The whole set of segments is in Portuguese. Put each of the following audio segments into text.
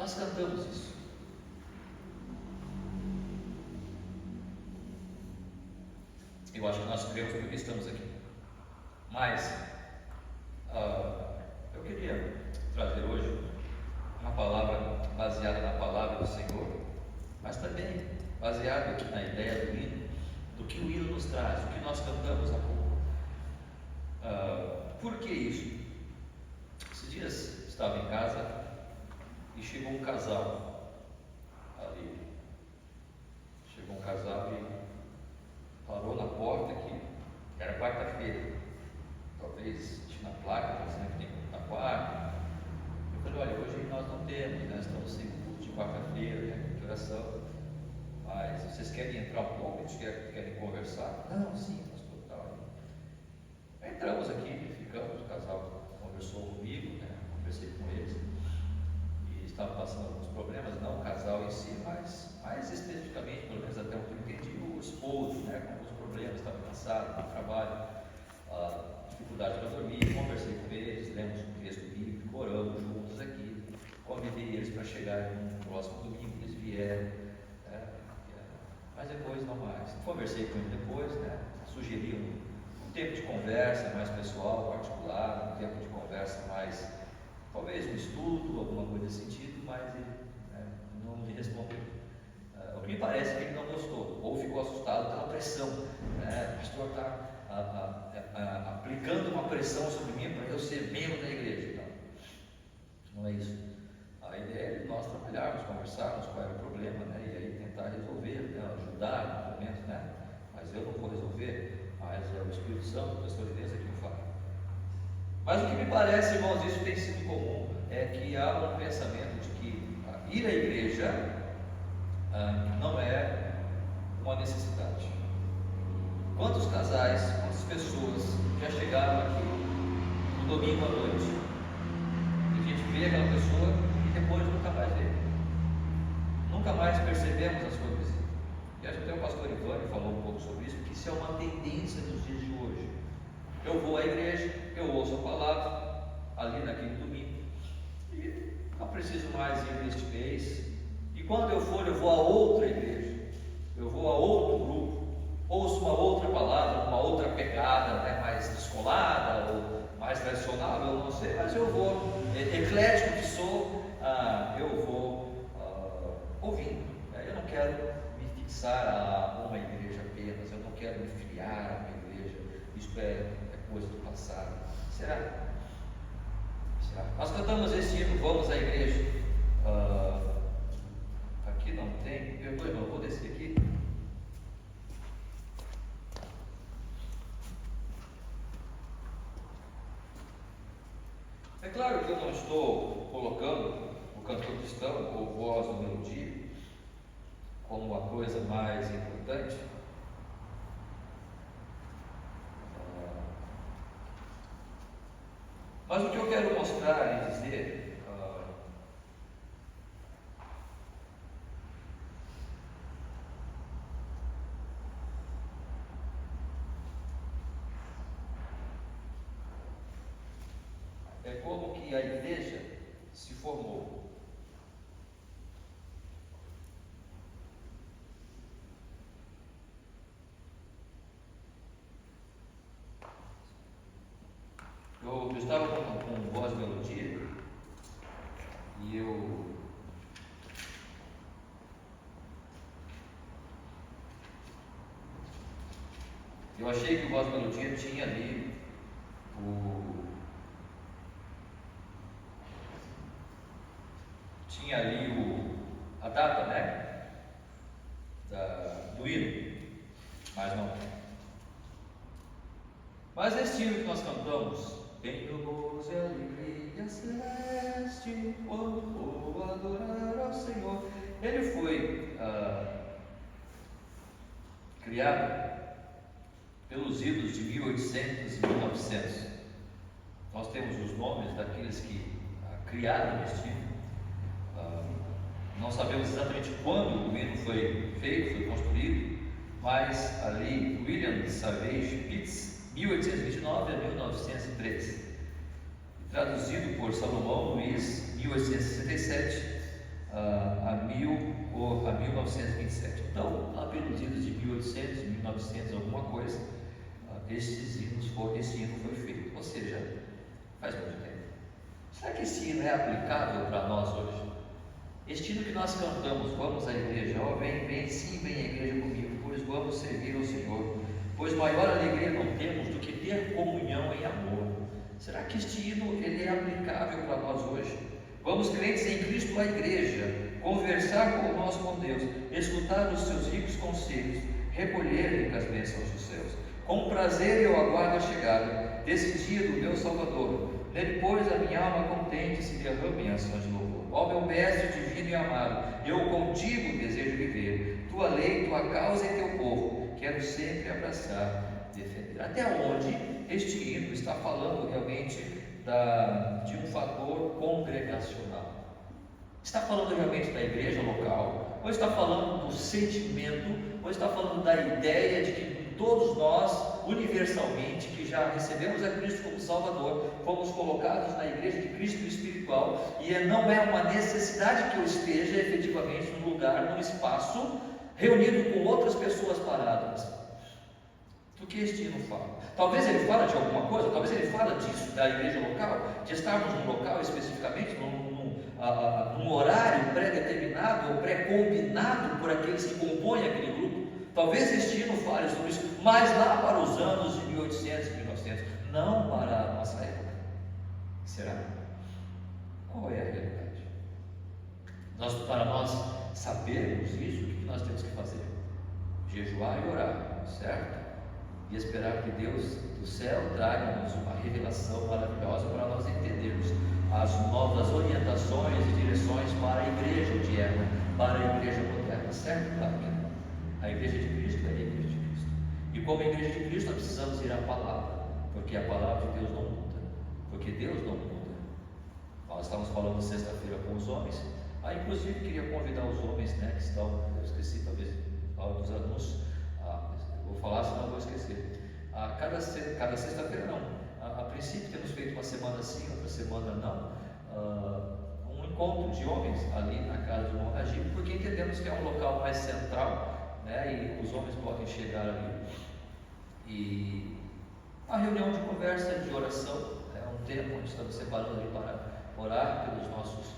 nós cantamos isso. Eu acho que nós cremos porque estamos aqui. Mas eu queria trazer hoje uma palavra baseada na palavra do Senhor, mas também baseado aqui na ideia do hino, do que o hino nos traz, do que nós cantamos há pouco. Por que isso? Esses dias estava em casa e chegou um casal ali. Chegou um casal e parou na porta aqui. Era quarta-feira. Talvez tinha na placa, dizendo que tem culto na quarta. Eu falei, olha, hoje nós não temos, né? Estamos sem culto de quarta-feira, né? De oração. Mas vocês querem entrar um pouco? Eles querem conversar? Não, sim, pastor, tal. Entramos aqui, ficamos, o casal conversou comigo, né? Conversei com eles. E estavam passando alguns problemas, não o casal em si, mas mais especificamente, pelo menos até o que eu entendi, o esposo, né? Com alguns problemas, estava cansado no trabalho, dificuldade para dormir. Conversei com eles, lemos um texto bíblico, oramos juntos aqui, convidei eles para chegarem no próximo domingo, eles vieram, né? Mas depois não mais. Conversei com eles depois, né? Sugeri um tempo de conversa mais pessoal, particular, um tempo de conversa mais, talvez um estudo, alguma coisa nesse sentido, mas ele não me respondeu. O que me parece é que ele não gostou, ou ficou assustado pela pressão, né? O pastor está aplicando uma pressão sobre mim para eu ser membro da igreja. Não é isso. A ideia é nós trabalharmos, conversarmos qual era o problema, né? E aí tentar resolver, né? Ajudar no momento, né? Mas eu não vou resolver, mas é o Espírito Santo, o pastor Inês aqui o fala. Mas o que me parece, irmãos, isso tem sido comum, é que há um pensamento de que ir à igreja não é uma necessidade. Quantos casais, quantas pessoas já chegaram aqui no domingo à noite e a gente vê aquela pessoa e depois nunca mais vê, nunca mais percebemos a sua visita. E acho que até o pastor Ivani falou um pouco sobre isso, porque isso é uma tendência dos dias de hoje. Eu vou à igreja, eu ouço a palavra ali naquele domingo e não preciso mais ir neste mês. E quando eu for, eu vou a outra igreja, eu vou a outro grupo, ouço uma outra palavra, uma outra pegada, né, mais descolada ou mais tradicional, eu não sei, mas eu vou, eclético que sou, eu vou ouvindo. Eu não quero me fixar a uma igreja apenas, eu não quero me filiar a uma igreja, isso é coisa do passado. Será? Nós cantamos esse hino, vamos à igreja. Aqui não tem, perdoe, irmão, eu vou descer aqui. É claro que eu não estou colocando o cantor cristão ou voz ou melodia como a coisa mais importante. Mas o que eu quero mostrar e dizer é como que a igreja se formou. Eu estava com voz e melodia e eu achei que o voz e melodia tinha ali a data, né, do hino, mas não tem. Mas este hino que nós cantamos, em louvores e alegria celeste, quando o povo adorar ao Senhor, ele foi criado pelos idos de 1800 e 1900. Nós temos os nomes daqueles que criaram este hino. Não sabemos exatamente quando o hino foi feito, foi construído, mas ali William Savage Pitts, 1829 a 1913, traduzido por Salomão Luiz, 1867, a 1927. Então, lá pelos idos de 1800, 1900, alguma coisa, esse hino foi feito, ou seja, faz muito tempo. Será que esse hino é aplicável para nós hoje? Este hino que nós cantamos, vamos à igreja, vem sim, vem à igreja comigo, pois vamos servir ao Senhor, pois maior alegria não temos do que ter comunhão em amor. Será que este hino ele é aplicável para nós hoje? Vamos, crentes em Cristo, à igreja, conversar com o nosso bom Deus, escutar os seus ricos conselhos, recolher-lhe as bênçãos dos céus. Com prazer eu aguardo a chegada desse dia do meu Salvador. Nele, pois, a minha alma contente se derrama em ações de louvor. Ó meu mestre divino e amado, eu contigo desejo viver. Tua lei, tua causa e teu povo, quero sempre abraçar, defender. Até onde este hino está falando realmente de um fator congregacional? Está falando realmente da igreja local? Ou está falando do sentimento? Ou está falando da ideia de que todos nós, universalmente, que já recebemos a Cristo como Salvador, fomos colocados na igreja de Cristo espiritual, e não é uma necessidade que eu esteja efetivamente num lugar, num espaço, reunido com outras pessoas paradas? Do que este hino fala? Talvez ele fala de alguma coisa, talvez ele fala disso, da igreja local, de estarmos num local especificamente, num horário pré-determinado ou pré-combinado por aqueles que compõem aquele grupo. Talvez este hino fale sobre isso, mas lá para os anos de 1800, 1900, não para a nossa época. Será? Qual é a realidade? Para nós sabermos isso, o que nós temos que fazer? Jejuar e orar, certo? E esperar que Deus do céu traga-nos uma revelação maravilhosa para nós entendermos as novas orientações e direções para a igreja odierna, para a igreja moderna, certo? Claro que não. A igreja de Cristo é a igreja de Cristo. E como igreja de Cristo, nós precisamos ir à palavra, porque a palavra de Deus não muda, porque Deus não muda. Nós estávamos falando sexta-feira com os homens. Inclusive queria convidar os homens, que estão, eu esqueci talvez dos anúncios, vou falar senão eu vou esquecer. Cada sexta-feira não. A princípio temos feito uma semana sim, outra semana não, um encontro de homens ali na casa do irmão Najib, porque entendemos que é um local mais central, e os homens podem chegar ali. E uma reunião de conversa, de oração, um tempo onde estamos separando ali para orar pelos nossos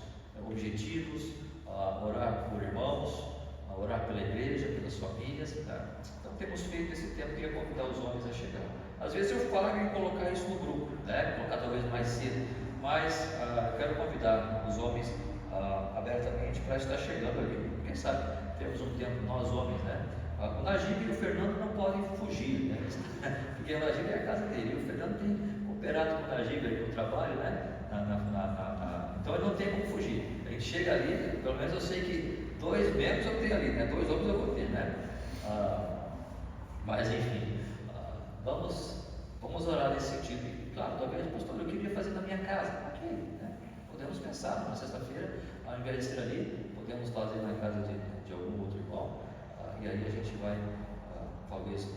objetivos, orar por irmãos, orar pela igreja, pelas famílias. Então temos feito esse tempo, queria convidar os homens a chegar. Às vezes eu falo em colocar isso no grupo, colocar talvez mais cedo, mas quero convidar os homens abertamente para estar chegando ali. Quem sabe temos um tempo, nós homens, o Najib e o Fernando não podem fugir, porque o Najib é a casa dele, e o Fernando tem cooperado com o Najib ali no trabalho, então ele não tem como fugir. A gente chega ali, pelo menos eu sei que 2 membros eu tenho ali, 2 homens eu vou ter, mas enfim, vamos orar nesse sentido. E claro, talvez, pastor, eu queria fazer na minha casa. Ok, podemos pensar na sexta-feira, ao invés de ser ali, podemos fazer na casa de algum outro irmão, e aí a gente vai, talvez,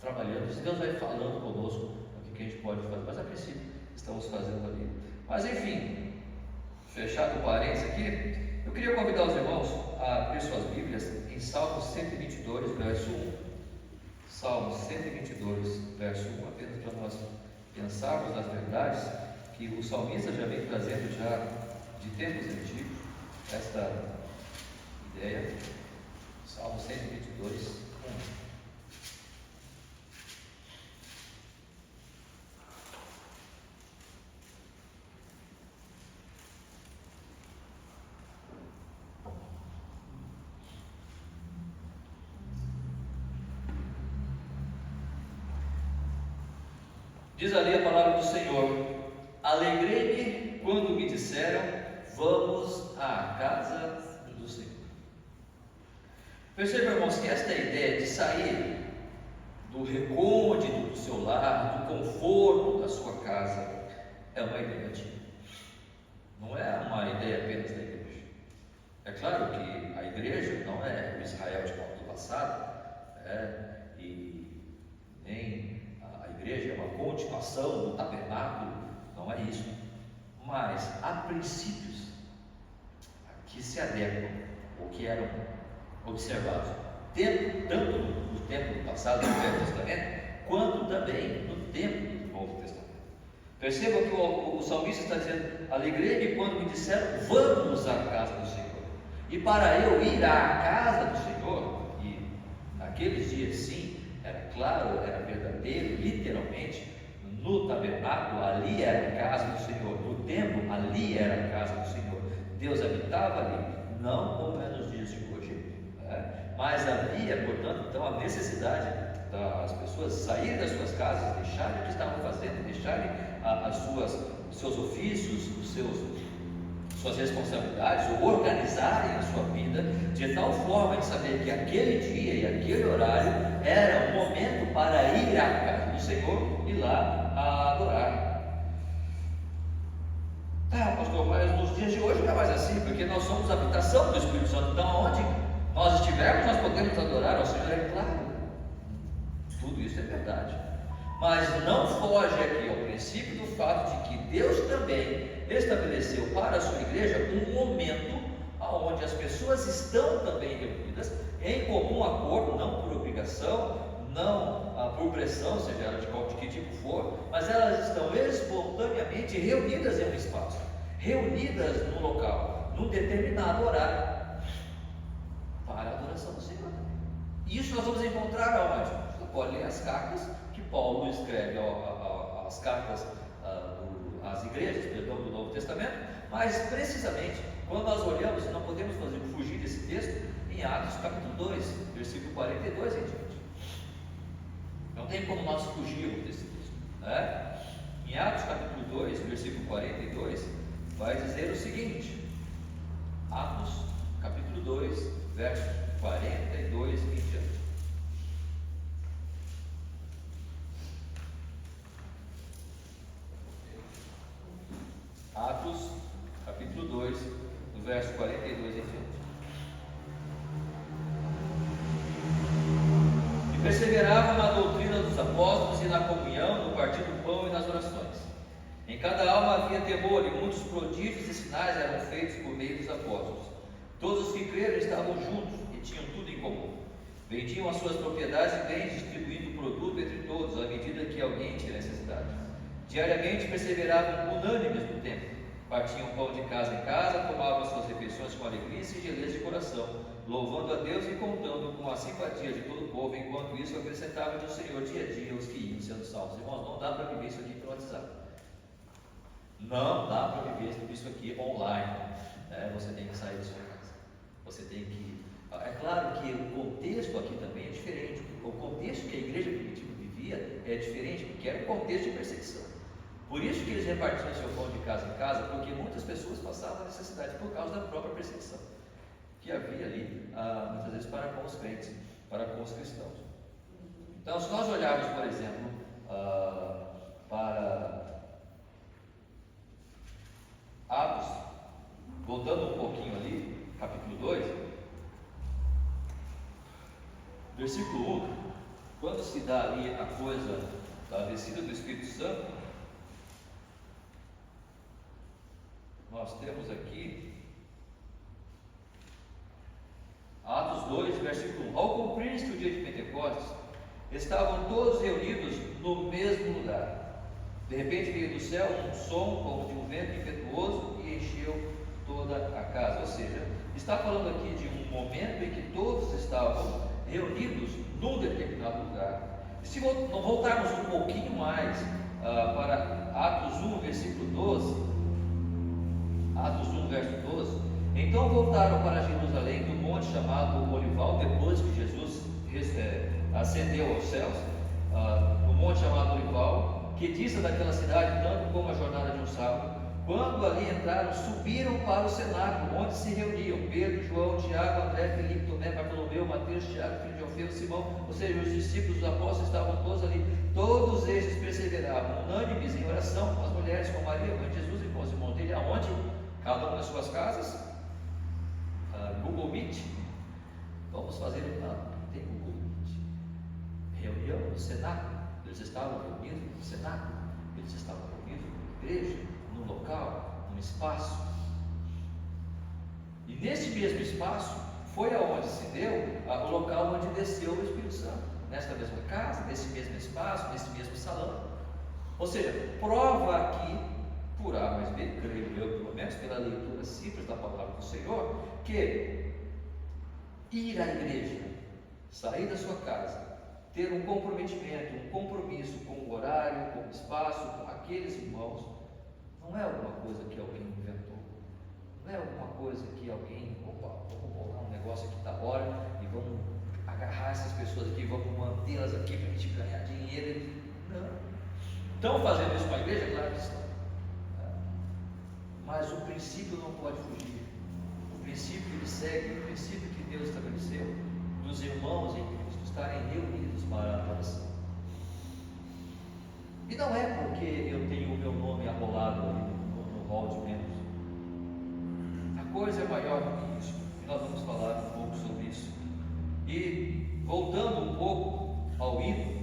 trabalhando. Se Deus vai falando conosco o que a gente pode fazer, mas a princípio estamos fazendo ali. Mas enfim, fechado o parênteses aqui, eu queria convidar os irmãos a abrir suas Bíblias em Salmos 122, verso 1. Salmos 122, verso 1, apenas para nós pensarmos nas verdades que o salmista já vem trazendo já de tempos antigos, esta ideia. Salmo 122, 1. Diz ali a palavra do Senhor: alegrei-me quando me disseram, vamos à casa do Senhor. Perceba, irmãos, que esta ideia de sair do recôndito do seu lar, do conforto da sua casa, é uma ideia antiga. Não é uma ideia apenas da igreja. É claro que a igreja não é o Israel do passado, e nem a igreja é uma continuação do tabernáculo, não é isso. Mas há princípios que se adequam, ou que eram observados, tanto no tempo passado do Velho Testamento, quanto também no tempo do Novo Testamento. Percebam que o salmista está dizendo: alegrei-me quando me disseram, vamos à casa do Senhor. E para eu ir à casa do Senhor, e naqueles dias sim, era claro, era verdadeiro, literalmente, no tabernáculo, ali era a casa do Senhor, no templo, ali era a casa do Senhor. Deus habitava ali, não como é nos dias de hoje, mas havia, portanto, então a necessidade das pessoas saírem das suas casas, deixarem o que estavam fazendo, deixarem os seus ofícios, suas responsabilidades, ou organizarem a sua vida de tal forma de saber que aquele dia e aquele horário era um momento para ir à casa do Senhor e lá adorar. Tá, pastor, mas nos dias de hoje não é mais assim, porque nós somos a habitação do Espírito Santo. Então, onde nós estivermos, nós podemos adorar ao Senhor, é claro. Tudo isso é verdade. Mas não foge aqui ao princípio do fato de que Deus também estabeleceu para a sua igreja um momento onde as pessoas estão também reunidas em comum acordo, não por obrigação, não por pressão, seja ela de que tipo for, mas elas estão espontaneamente reunidas em um espaço, reunidas num local, num determinado horário, para a adoração do Senhor. E isso nós vamos encontrar aonde? Você pode ler as cartas que Paulo escreve, as cartas às igrejas, do Novo Testamento, mas precisamente quando nós olhamos, não podemos fugir desse texto, em Atos capítulo 2, versículo 42 em diante. Não tem como nós fugirmos desse texto, Em Atos capítulo 2, versículo 42, vai dizer o seguinte: Atos capítulo 2, verso 42 em diante. Atos capítulo 2, do verso 42 em diante. E perseveravam na doutrina dos apóstolos e na comunhão, no partir do pão e nas orações. Em cada alma havia temor, e muitos prodígios e sinais eram feitos por meio dos apóstolos. Todos os que creram estavam juntos e tinham tudo em comum. Vendiam as suas propriedades e bens, distribuindo o produto entre todos, à medida que alguém tinha necessidade. Diariamente perseveravam unânimes no templo, partiam pão de casa em casa, tomavam as suas refeições com alegria e singeleza de coração, louvando a Deus e contando com a simpatia de todo o povo. Enquanto isso, acrescentavam do Senhor dia a dia os que iam sendo salvos. Irmãos, não dá para viver isso aqui pelo WhatsApp. Não dá para viver isso aqui online. Você tem que sair da sua casa. Você tem que... É claro que o contexto aqui também é diferente. O contexto que a igreja primitiva vivia é diferente, porque era um contexto de perseguição. Por isso que eles repartiam seu pão de casa em casa, porque muitas pessoas passavam necessidade por causa da própria perseguição que havia ali, muitas vezes para com os crentes, para com os cristãos. Então, se nós olharmos, por exemplo, para Atos, voltando um pouquinho ali, capítulo 2, versículo 1, quando se dá ali a coisa da descida do Espírito Santo, nós temos aqui Atos 2, versículo 1. Ao cumprir-se o dia de Pentecostes, estavam todos reunidos no mesmo lugar. De repente veio do céu um som como de um vento impetuoso e encheu toda a casa. Ou seja, está falando aqui de um momento em que todos estavam reunidos num determinado lugar. Se voltarmos um pouquinho mais para Atos 1, versículo 12, Atos 1, verso 12, então voltaram para Jerusalém do monte chamado Olival, depois que Jesus ascendeu aos céus, no monte chamado Olival, que dista daquela cidade tanto como a jornada de um sábado. Quando ali entraram, subiram para o cenáculo, onde se reuniam Pedro, João, Tiago, André, Filipe, Tomé, Bartolomeu, Mateus, Tiago, filho de Alfeu, Simão, ou seja, os discípulos, os apóstolos estavam todos ali. Todos estes perseveravam, unânimes em oração com as mulheres, com Maria, mãe de Jesus e com os irmãos dele. Aonde? Cada um nas suas casas. Google Meet. Vamos fazer tem Google Meet. Reunião no cenáculo. Eles estavam reunidos no cenáculo. Eles estavam reunidos na igreja, num local, num espaço. E mesmo espaço foi aonde se deu o local onde desceu o Espírito Santo, nesta mesma casa, nesse mesmo espaço, nesse mesmo salão. Ou seja, prova aqui, por A mais B, creio eu, pelo menos pela leitura simples da palavra do Senhor, que ir à igreja, sair da sua casa, ter um comprometimento, um compromisso com o horário, com o espaço, com aqueles irmãos, não é alguma coisa que alguém inventou, não é alguma coisa que alguém, vamos bolar um negócio aqui da hora e vamos agarrar essas pessoas aqui, vamos mantê-las aqui para a gente ganhar dinheiro. Não. Estão fazendo isso com a igreja? Claro que estão. Mas o princípio não pode fugir. O princípio ele segue, o princípio que Deus estabeleceu, dos irmãos em Cristo estarem reunidos para a adoração. E não é porque eu tenho o meu nome arrolado ali no hall de membros. A coisa é maior do que isso. E nós vamos falar um pouco sobre isso. E voltando um pouco ao hino,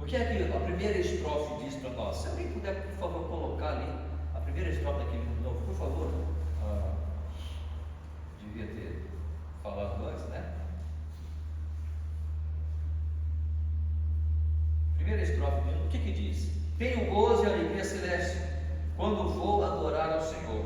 o que é que a primeira estrofe diz para nós? Se alguém puder, por favor, colocar ali a primeira estrofe daquele hino novo, por favor. Devia ter falado antes, né? Primeira estrofe do hino, o que diz? Tenho gozo e alegria celeste quando vou adorar ao Senhor,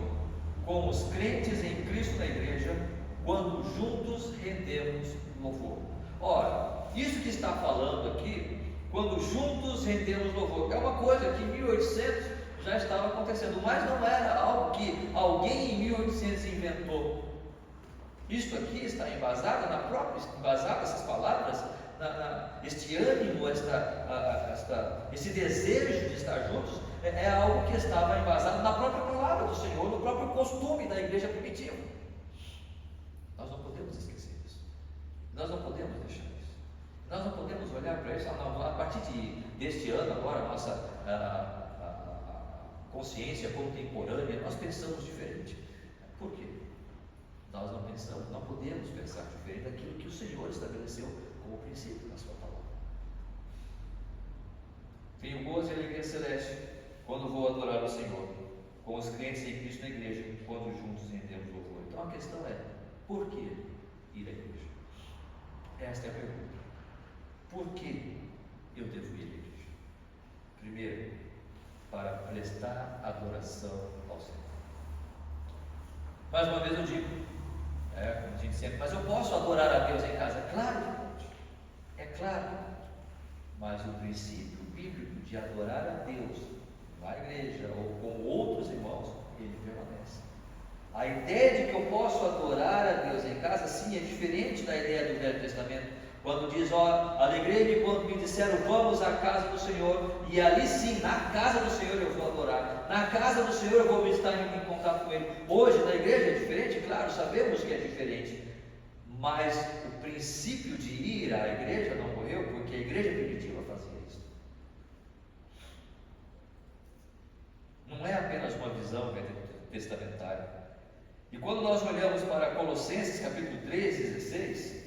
com os crentes em Cristo na igreja, quando juntos rendemos louvor. Ora, isso que está falando aqui, quando juntos rendemos louvor, é uma coisa que em 1800 já estava acontecendo, mas não era algo que alguém em 1800 inventou. Isto aqui está embasado na própria, essas palavras, este ânimo, esse desejo de estar juntos, é algo que estava embasado na própria palavra do Senhor, no próprio costume da igreja primitiva. Nós não podemos esquecer isso. Nós não podemos deixar isso. Nós não podemos olhar para isso. Não, a partir deste ano agora, a nossa consciência contemporânea, nós pensamos diferente. Por quê? Nós não pensamos, não podemos pensar diferente daquilo que o Senhor estabeleceu como princípio na sua palavra. Tenho gozo e alegria celeste quando vou adorar o Senhor, com os crentes em Cristo na igreja, quando juntos rendemos louvor. Então a questão é, por que ir à igreja? Esta é a pergunta. Por que eu devo ir à igreja? Primeiro, para prestar adoração ao Senhor. Mais uma vez eu digo, como a gente sempre, mas eu posso adorar a Deus em casa? Claro que pode, é claro, mas o princípio bíblico de adorar a Deus na igreja ou com outros irmãos, ele permanece. A ideia de que eu posso adorar a Deus em casa, sim, é diferente da ideia do Velho Testamento, quando diz, alegrei-me quando me disseram, vamos à casa do Senhor, e ali sim, na casa do Senhor eu vou adorar, na casa do Senhor eu vou estar em contato com Ele. Hoje na igreja é diferente, claro, sabemos que é diferente, mas o princípio de ir à igreja não morreu, porque a igreja primitiva fazia isso. Não é apenas uma visão testamentária. E quando nós olhamos para Colossenses capítulo 3, 16,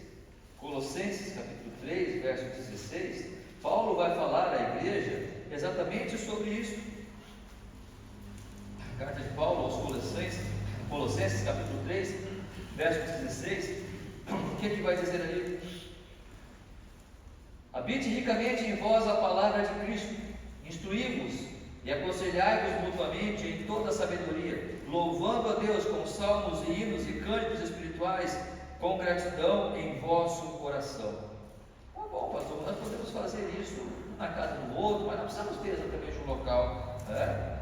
Colossenses capítulo 3, verso 16, Paulo vai falar à igreja exatamente sobre isso. A carta de Paulo aos Colossenses capítulo 3, verso 16, o que vai dizer ali? Habite ricamente em vós a palavra de Cristo, instruí-vos e aconselhai-vos mutuamente em toda a sabedoria, louvando a Deus com salmos e hinos e cânticos espirituais, com gratidão em vosso coração. Tá bom, pastor, nós podemos fazer isso na casa do outro, mas não precisamos ter exatamente um local.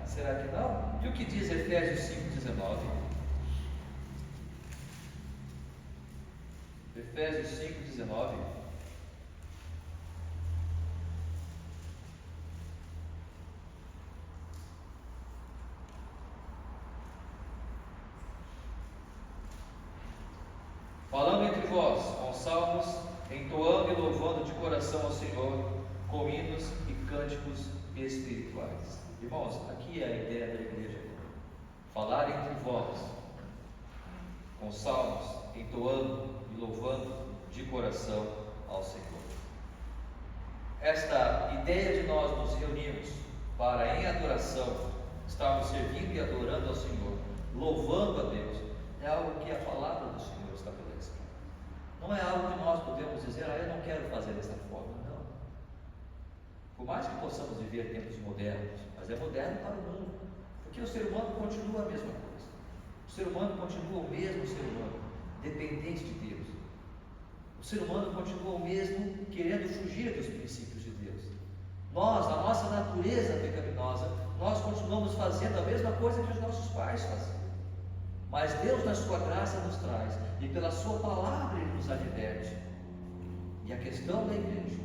Será que não? E o que diz Efésios 5,19? Efésios 5,19. Falando entre vós, com salmos, entoando e louvando de coração ao Senhor, com hinos e cânticos espirituais. Irmãos, aqui é a ideia da igreja. Falar entre vós, com salmos, entoando e louvando de coração ao Senhor. Esta ideia de nós nos reunirmos para, em adoração, estarmos servindo e adorando ao Senhor, louvando a Deus, dizer, eu não quero fazer dessa forma. Não. Por mais que possamos viver tempos modernos, mas é moderno para o mundo, porque o ser humano continua a mesma coisa. O ser humano continua o mesmo ser humano, dependente de Deus. O ser humano continua o mesmo, querendo fugir dos princípios de Deus. Nós, a nossa natureza pecaminosa, nós continuamos fazendo a mesma coisa que os nossos pais faziam. Mas Deus, na sua graça, nos traz, e pela sua palavra Ele nos adverte. E a questão da igreja,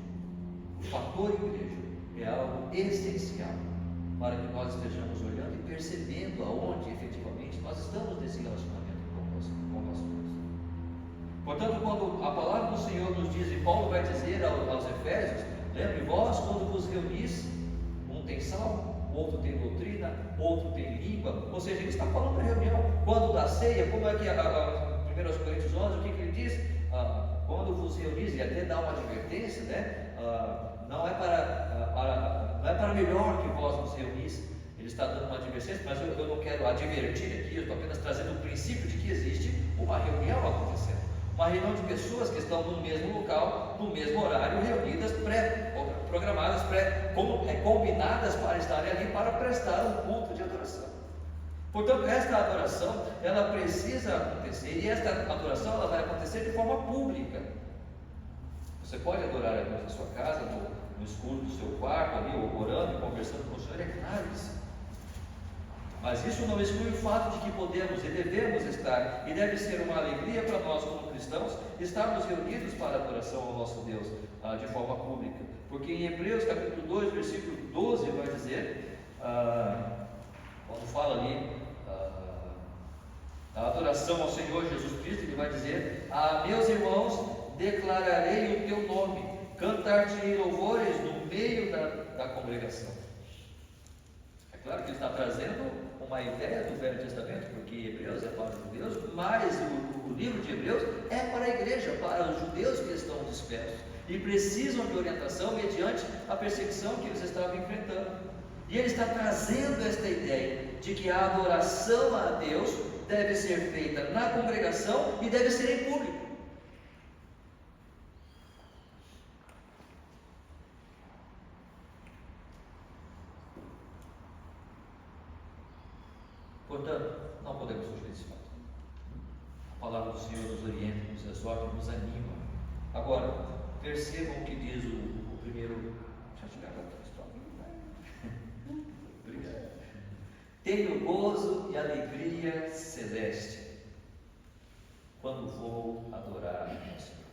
o fator igreja, é algo essencial para que nós estejamos olhando e percebendo aonde efetivamente nós estamos nesse relacionamento com o nosso Deus. Portanto, quando a palavra do Senhor nos diz, e Paulo vai dizer aos Efésios, lembre vós, quando vos reunis, um tem salmo, outro tem doutrina, outro tem língua, ou seja, ele está falando da reunião. Quando da ceia, como é que 1 Coríntios 11, o que ele diz? Quando vos reunis, e até dá uma advertência, né? Não é para melhor que vós nos reunis. Ele está dando uma advertência, mas eu não quero advertir aqui, eu estou apenas trazendo o princípio de que existe uma reunião acontecendo. Uma reunião de pessoas que estão no mesmo local, no mesmo horário, reunidas, programadas, combinadas para estarem ali para prestar um culto de adoração. Portanto, esta adoração, ela precisa acontecer, e esta adoração ela vai acontecer de forma pública. Você pode adorar a Deus na sua casa, no escuro do seu quarto, ali, ou orando e conversando com o Senhor, é claro que sim. Mas isso não exclui o fato de que podemos e devemos estar, e deve ser uma alegria para nós como cristãos, estarmos reunidos para a adoração ao nosso Deus de forma pública. Porque em Hebreus capítulo 2, versículo 12 vai dizer, quando fala ali a adoração ao Senhor Jesus Cristo, ele vai dizer, meus irmãos, declararei o teu nome, cantar-te louvores no meio da congregação. É claro que ele está trazendo uma ideia do Velho Testamento, porque Hebreus é para os judeus, mas o livro de Hebreus é para a igreja, para os judeus que estão dispersos e precisam de orientação mediante a perseguição que eles estavam enfrentando. E ele está trazendo esta ideia de que a adoração a Deus deve ser feita na congregação e deve ser em público. Portanto, não podemos fugir desse fato. A palavra do Senhor nos orienta, nos exorta, nos anima. Agora, percebam o que diz o primeiro. Deixa eu tirar aqui. Obrigado. Tenho gozo e alegria celeste quando vou adorar o Senhor.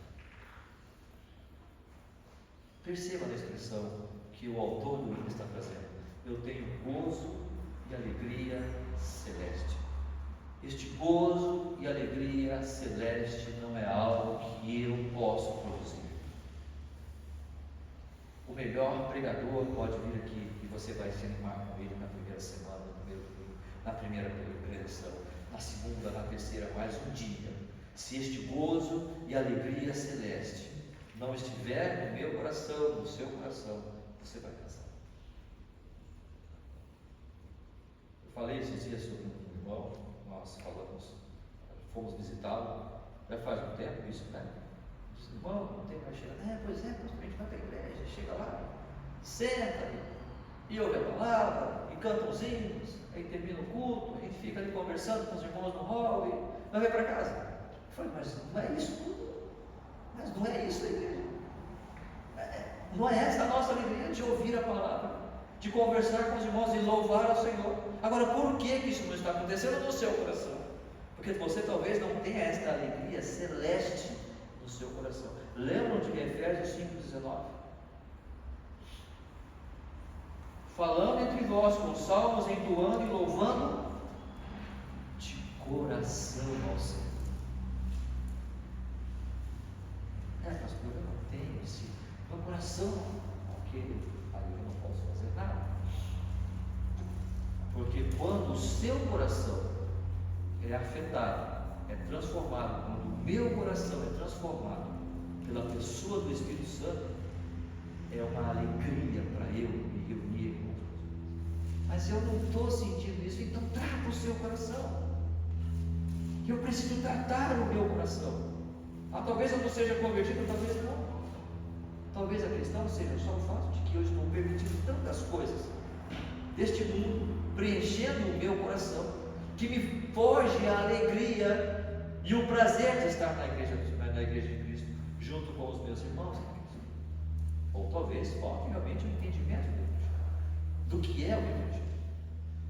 Perceba na expressão que o autor do livro está trazendo. Eu tenho gozo e alegria celeste. Este gozo e alegria celeste não é algo que eu posso produzir. O melhor pregador pode vir aqui e você vai se animar com ele na primeira semana, no primeiro domingo, na primeira pregação, na segunda, na terceira, mais um dia. Se este gozo e alegria celeste não estiver no meu coração, no seu coração, você vai casar. Falei esses dias sobre um irmão, nós fomos visitá-lo, já faz um tempo isso, né? Disse, irmão, não tem mais chegar. Pois é, a gente vai para a igreja, chega lá, senta e ouve a palavra, e canta os hinos, aí termina o culto, a gente fica ali conversando com os irmãos no hall e vai para casa. Eu falei, mas não é isso tudo? Mas não é isso a igreja? Não é essa a nossa alegria de ouvir a palavra, de conversar com os irmãos e louvar ao Senhor. Agora, por que isso não está acontecendo no seu coração? Porque você talvez não tenha esta alegria celeste no seu coração. Lembram de Efésios 5,19? Falando entre vós com salmos, entoando e louvando de coração ao Senhor. Pastor, eu não tenho esse meu coração, ok, aí eu não posso fazer nada. Porque quando o seu coração é afetado, é transformado, quando o meu coração é transformado pela pessoa do Espírito Santo, é uma alegria para eu me reunir com os. Mas eu não estou sentindo isso, então trata o seu coração. Eu preciso tratar o meu coração. talvez eu não seja convertido, talvez não. Talvez a questão seja só o fato de que eu estou permitindo tantas coisas deste mundo preenchendo o meu coração, que me foge a alegria e o prazer de estar na igreja de Cristo, junto com os meus irmãos em Cristo. Ou talvez falte realmente um entendimento do que é o Evangelho.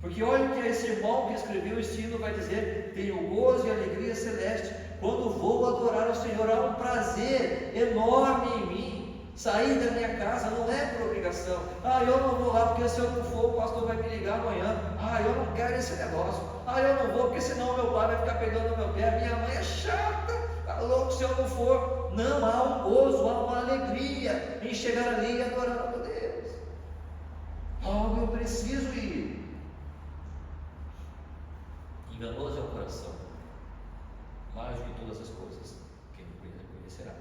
Porque olha o que esse irmão que escreveu esse hino vai dizer: tenho gozo e alegria celeste quando vou adorar o Senhor. Há um prazer enorme em mim. Sair da minha casa não é por obrigação. Eu não vou lá porque se eu não for, o pastor vai me ligar amanhã. Eu não quero esse negócio. Eu não vou porque senão meu pai vai ficar pegando no meu pé. Minha mãe é chata, tá louco se eu não for. Não, há um gozo, há uma alegria em chegar ali e adorar a Deus. Eu preciso ir. Enganoso é o coração, mais do que todas as coisas, quem não conhecerá.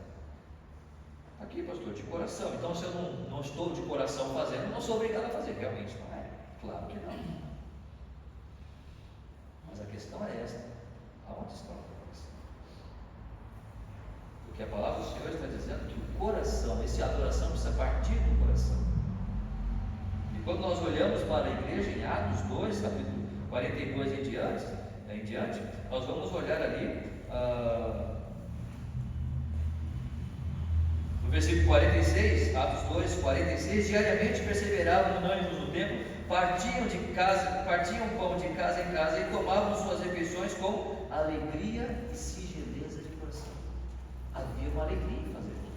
Aqui, pastor, de coração. Então, se eu não estou de coração fazendo, não sou obrigado a fazer. Realmente não é? Claro que não. Mas a questão é esta: aonde está o coração? Porque a palavra do Senhor está dizendo que o coração, essa adoração precisa partir do coração. E quando nós olhamos para a igreja em Atos 2, capítulo 42 em diante, nós vamos olhar ali no versículo 46, Atos 2, 46, diariamente perseveravam unânimes no templo, partiam pão de casa em casa e tomavam suas refeições com alegria e singeleza de coração. Havia uma alegria em fazer aquilo.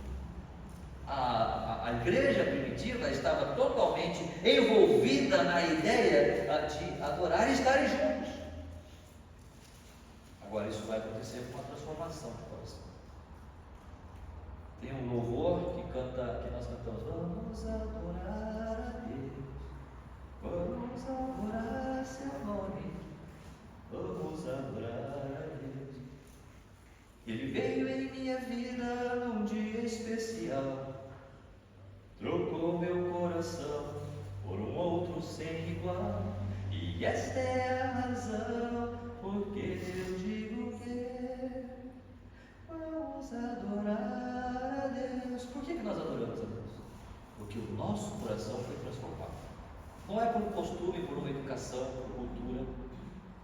A igreja primitiva estava totalmente envolvida na ideia de adorar e estarem juntos. Agora isso vai acontecer com uma transformação de coração. Tem um louvor que nós cantamos: vamos adorar a Deus, vamos adorar seu nome, vamos adorar a Deus. Ele veio em minha vida num dia especial, trocou meu coração por um outro sem igual, e esta é a razão porque eu digo que vamos adorar a Deus. Por que nós adoramos a Deus? Porque o nosso coração foi transformado. Não é por costume, por uma educação, por cultura.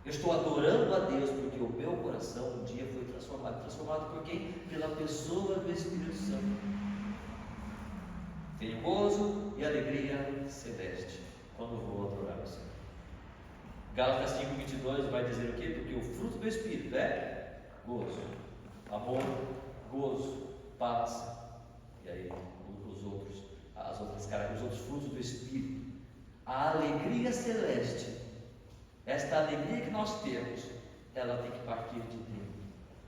Eu estou adorando a Deus porque o meu coração um dia foi transformado. Transformado por quem? Pela pessoa do Espírito Santo. Tenho gozo e alegria celeste quando vou adorar o Senhor. Gálatas 5:22 vai dizer o quê? Porque o fruto do Espírito é gozo, amor, gozo, paz, e aí os outros frutos do Espírito. A alegria celeste, esta alegria que nós temos, ela tem que partir de Deus.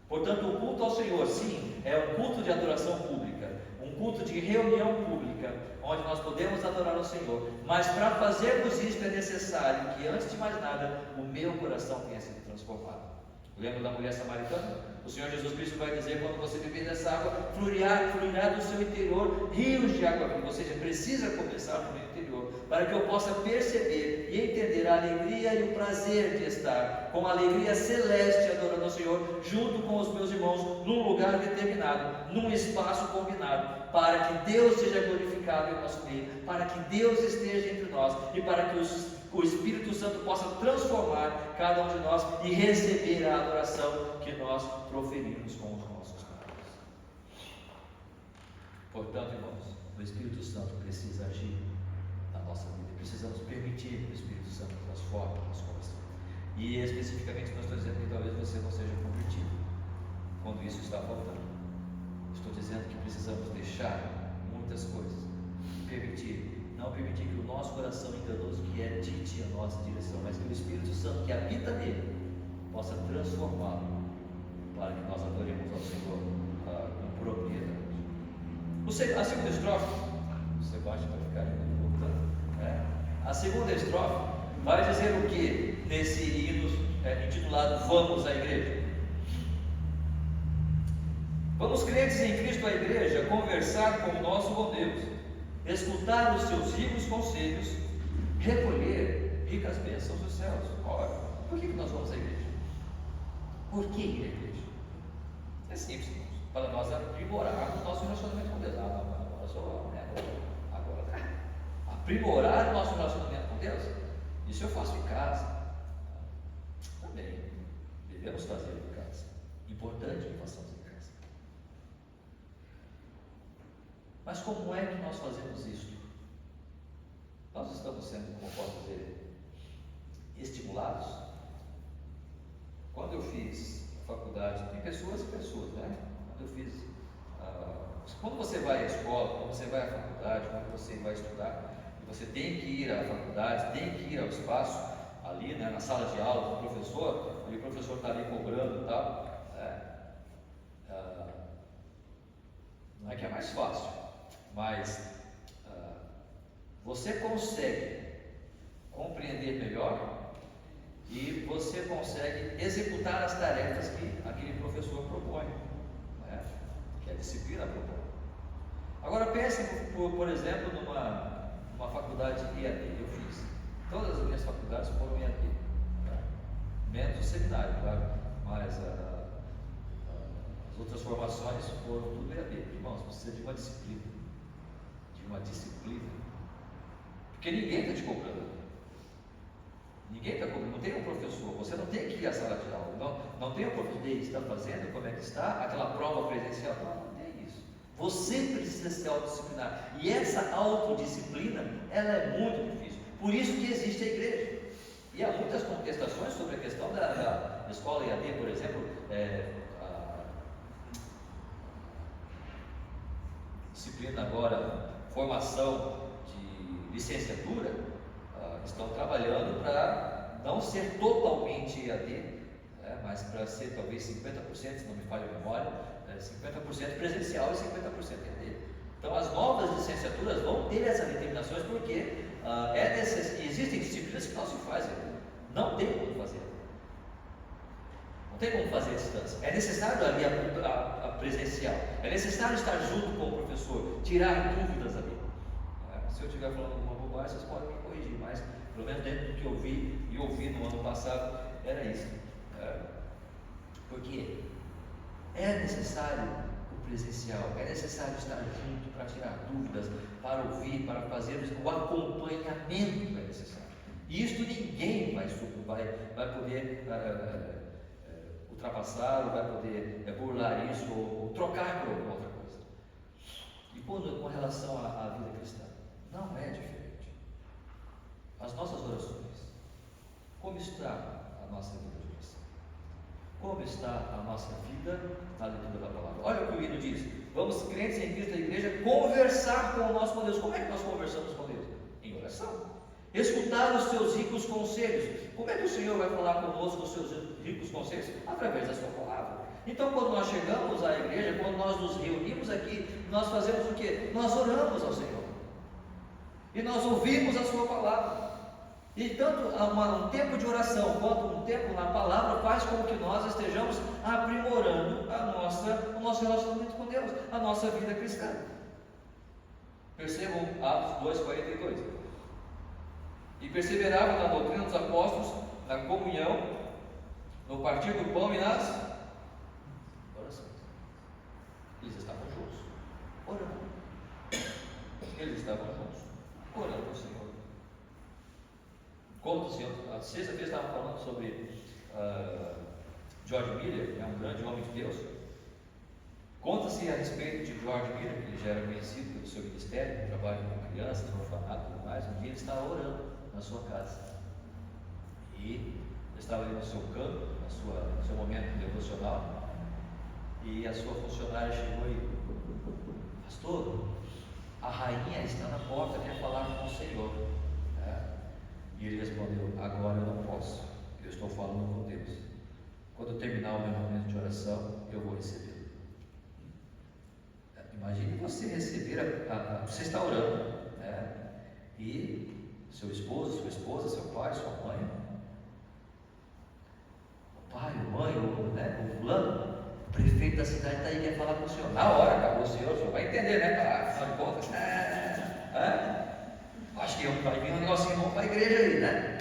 Portanto, o culto ao Senhor, sim, é um culto de adoração pública, um culto de reunião pública, onde nós podemos adorar o Senhor. Mas para fazermos isso é necessário que, antes de mais nada, o meu coração tenha sido transformado. Lembra da mulher samaritana? O Senhor Jesus Cristo vai dizer: quando você beber dessa água, fluirá do seu interior rios de água viva. Ou seja, precisa começar no meu interior, para que eu possa perceber e entender a alegria e o prazer de estar com a alegria celeste adorando ao Senhor, junto com os meus irmãos, num lugar determinado, num espaço combinado, para que Deus seja glorificado em nosso meio, para que Deus esteja entre nós e para que o Espírito Santo possa transformar cada um de nós e receber a adoração que nós proferimos com os nossos lábios. Portanto, irmãos, o Espírito Santo precisa agir na nossa vida. Precisamos permitir que o Espírito Santo transforme o nosso coração. E especificamente nós estamos dizendo que talvez você não seja convertido quando isso está faltando. Estou dizendo que precisamos deixar muitas coisas, não permitir que o nosso coração enganoso, que é dite a nossa direção, mas que o Espírito Santo que habita nele possa transformá-lo, para que nós adoremos ao Senhor com propriedade. A segunda estrofe, você bate para ficar voltando, a segunda estrofe vai dizer o que nesse hino intitulado Vamos à Igreja? Vamos, crentes em Cristo, à igreja, conversar com o nosso bom Deus, escutar os seus ricos conselhos, recolher ricas bênçãos dos céus. Ora, por que nós vamos à igreja? Por que ir à igreja? É simples, irmãos. para nós aprimorarmos o nosso relacionamento com Deus. Não, agora eu sou, né? Agora, aprimorar o nosso relacionamento com Deus. Isso eu faço em casa. Também devemos fazer em casa. Importante que façamos em casa. Mas como é que nós fazemos isso? Nós estamos sendo, como posso dizer, estimulados. Quando eu fiz a faculdade, tem pessoas e pessoas, né? Quando eu fiz, quando você vai à escola, quando você vai à faculdade, quando você vai estudar, você tem que ir à faculdade, tem que ir ao espaço, ali, né, na sala de aula do professor, e o professor está ali cobrando e tal. Não é que é mais fácil, mas você consegue compreender melhor e você consegue executar as tarefas que aquele professor propõe, né? Que a disciplina propõe. Agora pense, por exemplo, numa faculdade EAD. Eu fiz, todas as minhas faculdades foram EAD, né? Menos o seminário, claro, mas as outras formações foram tudo EAD. Irmãos, precisa de uma disciplina, porque ninguém está te cobrando. Ninguém está cobrando, não tem um professor, você não tem que ir à sala de aula, não tem um professor que está fazendo, como é que está, aquela prova presencial, não tem isso. Você precisa se autodisciplinar, e essa autodisciplina, ela é muito difícil, por isso que existe a igreja. E há muitas contestações sobre a questão da escola EAD, por exemplo, a disciplina agora, formação de licenciatura, estão trabalhando para não ser totalmente EAD, né, mas para ser talvez 50%, se não me falha a memória, 50% presencial e 50% EAD. Então as novas licenciaturas vão ter essas determinações porque existem disciplinas que não se fazem, não tem como fazer. Não tem como fazer a distância. É necessário ali a presencial, é necessário estar junto com o professor, tirar dúvidas ali. Se eu estiver falando alguma bobagem, vocês podem me corrigir, mas pelo menos dentro do que eu vi e ouvi no ano passado, era isso. Porque é necessário o presencial, é necessário estar junto para tirar dúvidas, para ouvir, para fazer o acompanhamento é necessário. E isso ninguém vai poder ultrapassar, ou vai poder burlar isso, ou trocar por alguma outra coisa. E com relação à vida cristã, não é diferente. As nossas orações, como está a nossa vida de oração? Como está a nossa vida na leitura da palavra? Olha o que o hino diz: vamos, crentes em Cristo da igreja, conversar com o nosso Deus. Como é que nós conversamos com Deus? Em oração. Escutar os seus ricos conselhos. Como é que o Senhor vai falar conosco os seus ricos conselhos? Através da sua palavra. Então, quando nós chegamos à igreja, quando nós nos reunimos aqui, nós fazemos o quê? Nós oramos ao Senhor. E nós ouvimos a sua palavra. E tanto um tempo de oração quanto um tempo na palavra faz com que nós estejamos aprimorando o nosso relacionamento com Deus, a nossa vida cristã. Percebam Atos 2:42. E perseveravam na doutrina dos apóstolos, na comunhão, no partir do pão e nas orações. Eles estavam juntos, orando. Eles estavam juntos, orando ao Senhor. Como o Senhor, a sexta-feira estava falando sobre George Miller, um grande homem de Deus. Conta-se a respeito de George Miller, que ele já era conhecido pelo seu ministério, trabalho com crianças, no orfanato e tudo mais. Um dia ele estava orando na sua casa. E ele estava ali no seu canto, no seu momento devocional. E a sua funcionária chegou e: pastor, a rainha está na porta, quer falar com o Senhor. E ele respondeu: agora eu não posso, eu estou falando com Deus. Quando eu terminar o meu momento de oração, eu vou recebê-lo. Imagine você receber, você está orando, né? E seu esposo, sua esposa, seu pai, sua mãe, o pai, a mãe, o fulano, o prefeito da cidade está aí, quer falar com o senhor. Na hora, acabou o senhor vai entender, né? Afinal de contas, acho que vai vir um negocinho bom para a igreja aí, né?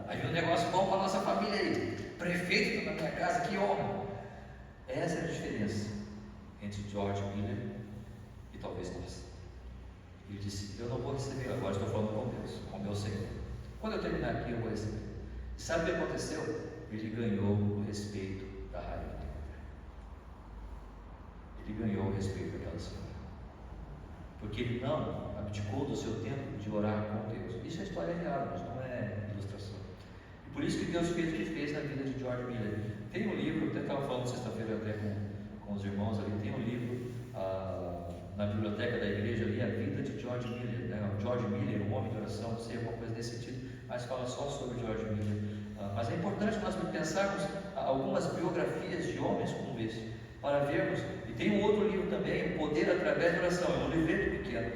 Vai vir um negócio bom para a nossa família aí. Prefeito na minha casa, que homem. É Essa é a diferença entre George Miller e talvez nós. Ele disse: eu não vou receber, agora estou falando com Deus, com meu Senhor. Quando eu terminar aqui, eu vou receber. E sabe o que aconteceu? Ele ganhou o respeito da rainha da Inglaterra. Ele ganhou o respeito daquela senhora. Porque ele não abdicou do seu tempo de orar com Deus. Isso é história real, mas não é ilustração. E por isso que Deus fez o que fez na vida de George Miller. Tem um livro, eu até estava falando sexta-feira até com os irmãos ali, tem um livro na biblioteca da igreja ali, A Vida de George Miller, né? George Miller, um homem de oração, não sei, alguma coisa desse sentido, mas fala só sobre George Miller. Mas é importante nós pensarmos algumas biografias de homens como esse, para vermos. E tem um outro livro também, O Poder através da Oração, é um livreto pequeno,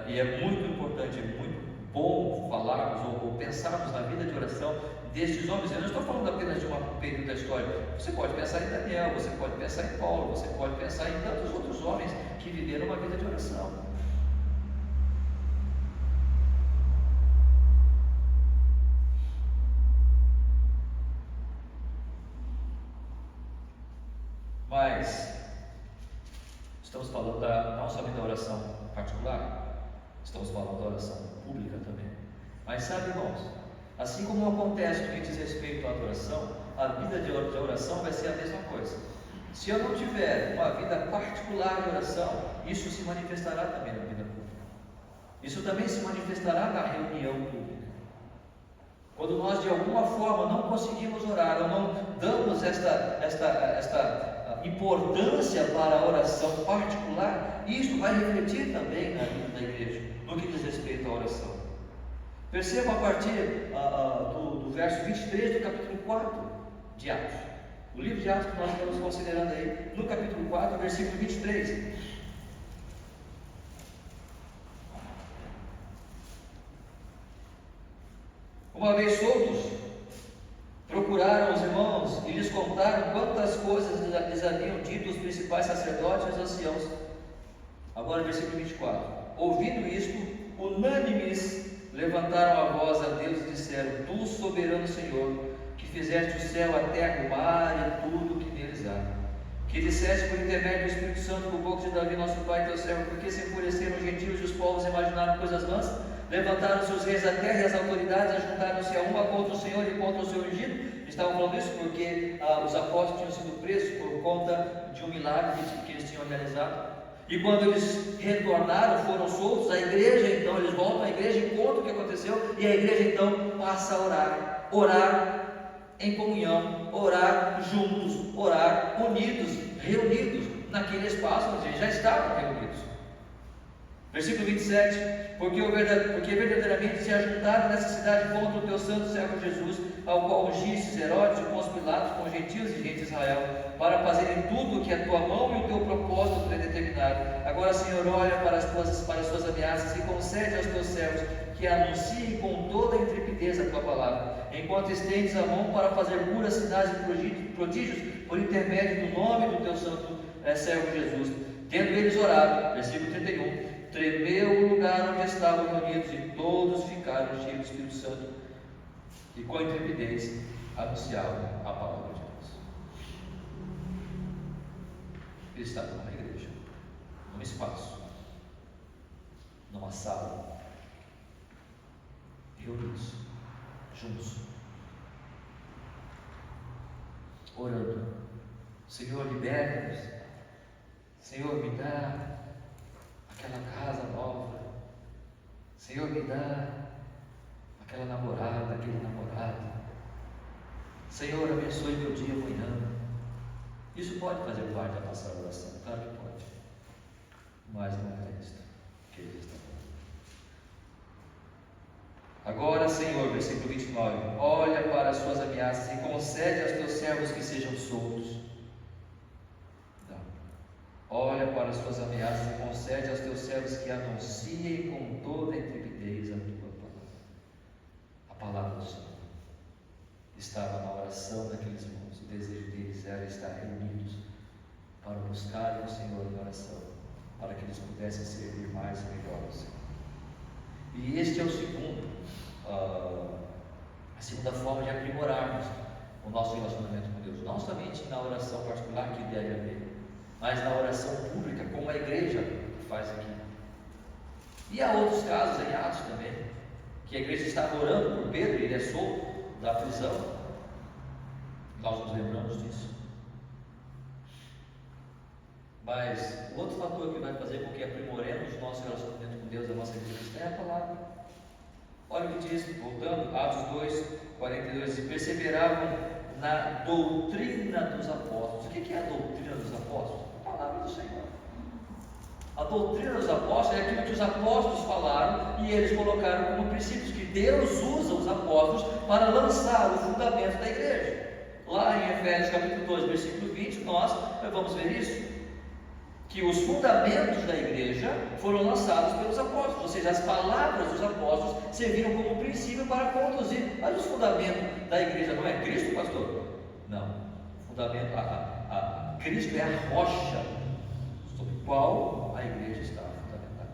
e é muito importante, é muito bom falarmos ou pensarmos na vida de oração destes homens. Eu não estou falando apenas de um período da história. Você pode pensar em Daniel, você pode pensar em Paulo, você pode pensar em tantos outros homens que viveram uma vida de oração. Mas estamos falando não somente da oração particular, estamos falando da oração pública também. Mas sabe, irmãos, assim como acontece no que diz respeito à adoração, a vida de oração vai ser a mesma coisa. Se eu não tiver uma vida particular de oração, isso se manifestará também na vida pública. Isso também se manifestará na reunião pública. Quando nós de alguma forma não conseguimos orar, ou não damos esta importância para a oração particular, isso vai refletir também na vida da igreja, no que diz respeito à oração. Perceba a partir do verso 23 do capítulo 4 de Atos. O livro de Atos que nós estamos considerando aí, no capítulo 4, versículo 23. Uma vez soltos, procuraram os irmãos e lhes contaram quantas coisas lhes haviam dito os principais sacerdotes e os anciãos. Agora, versículo 24. Ouvindo isto, unânimes levantaram a voz a Deus e disseram: Tu, soberano Senhor, que fizeste o céu, a terra, o mar e tudo o que neles há, que disseste por intermédio do Espírito Santo por boca de Davi, nosso pai, teu servo, porque se enfureceram os gentios e os povos imaginaram coisas vãs, levantaram-se os reis da terra e as autoridades ajuntaram-se a uma contra o Senhor e contra o seu ungido. Estavam falando isso porque os apóstolos tinham sido presos por conta de um milagre que eles tinham realizado. E quando eles retornaram, foram soltos, a igreja então, eles voltam à igreja e contam o que aconteceu, e a igreja então passa a orar em comunhão, orar juntos, orar unidos, reunidos naquele espaço onde eles já estavam reunidos. Versículo 27, porque verdadeiramente se ajuntaram nessa cidade contra o teu santo servo Jesus, ao qual ungistes Herodes e Pôncio Pilatos com gentios e gente de Israel, para fazerem tudo o que a tua mão e o teu propósito predeterminaram. Agora, Senhor, olha para as suas ameaças e concede aos teus servos que anunciem com toda a intrepidez a tua palavra, enquanto estendes a mão para fazer curas, sinais e prodígios por intermédio do nome do teu santo servo Jesus. Tendo eles orado, versículo 31, tremeu o lugar onde estavam reunidos e todos ficaram cheios do Espírito Santo e com intrepidez anunciavam a palavra de Deus. Eles estavam numa igreja, num espaço, numa sala, reunidos, juntos, orando: Senhor, liberta-nos, Senhor, me dá aquela casa nova, Senhor, me dá aquela namorada, aquele namorado, Senhor, abençoe meu dia amanhã. Isso pode fazer parte da nossa oração, claro que pode, mas não é isso que ele está falando. Agora, Senhor, versículo 29, olha para as suas ameaças e concede aos teus servos que sejam soltos. Olha para as suas ameaças e concede aos teus servos que anunciem com toda a intrepidez a tua palavra. A palavra do Senhor estava na oração daqueles irmãos. O desejo deles era estar reunidos para buscarem o Senhor em oração, para que eles pudessem servir mais e melhor ao Senhor. E este é a segunda forma de aprimorarmos o nosso relacionamento com Deus, não somente na oração particular que deve haver, mas na oração pública, como a igreja faz aqui. E há outros casos em Atos também, que a igreja estava orando por Pedro, e ele é solto da prisão. Nós nos lembramos disso. Mas o outro fator que vai fazer com que aprimoremos o nosso relacionamento com Deus, a nossa vida cristã, é a palavra. Olha o que diz, voltando, Atos 2, 42, e perseveravam na doutrina dos apóstolos. O que é a doutrina dos apóstolos? A palavra do Senhor. A doutrina dos apóstolos é aquilo que os apóstolos falaram e eles colocaram como princípios, que Deus usa os apóstolos para lançar o fundamento da igreja. Lá em Efésios capítulo 2, versículo 20, nós vamos ver isso, que os fundamentos da igreja foram lançados pelos apóstolos, ou seja, as palavras dos apóstolos serviram como princípio para conduzir. Mas o fundamento da igreja não é Cristo, pastor? Não. O fundamento, Cristo é a rocha sobre a qual a igreja está fundamentada.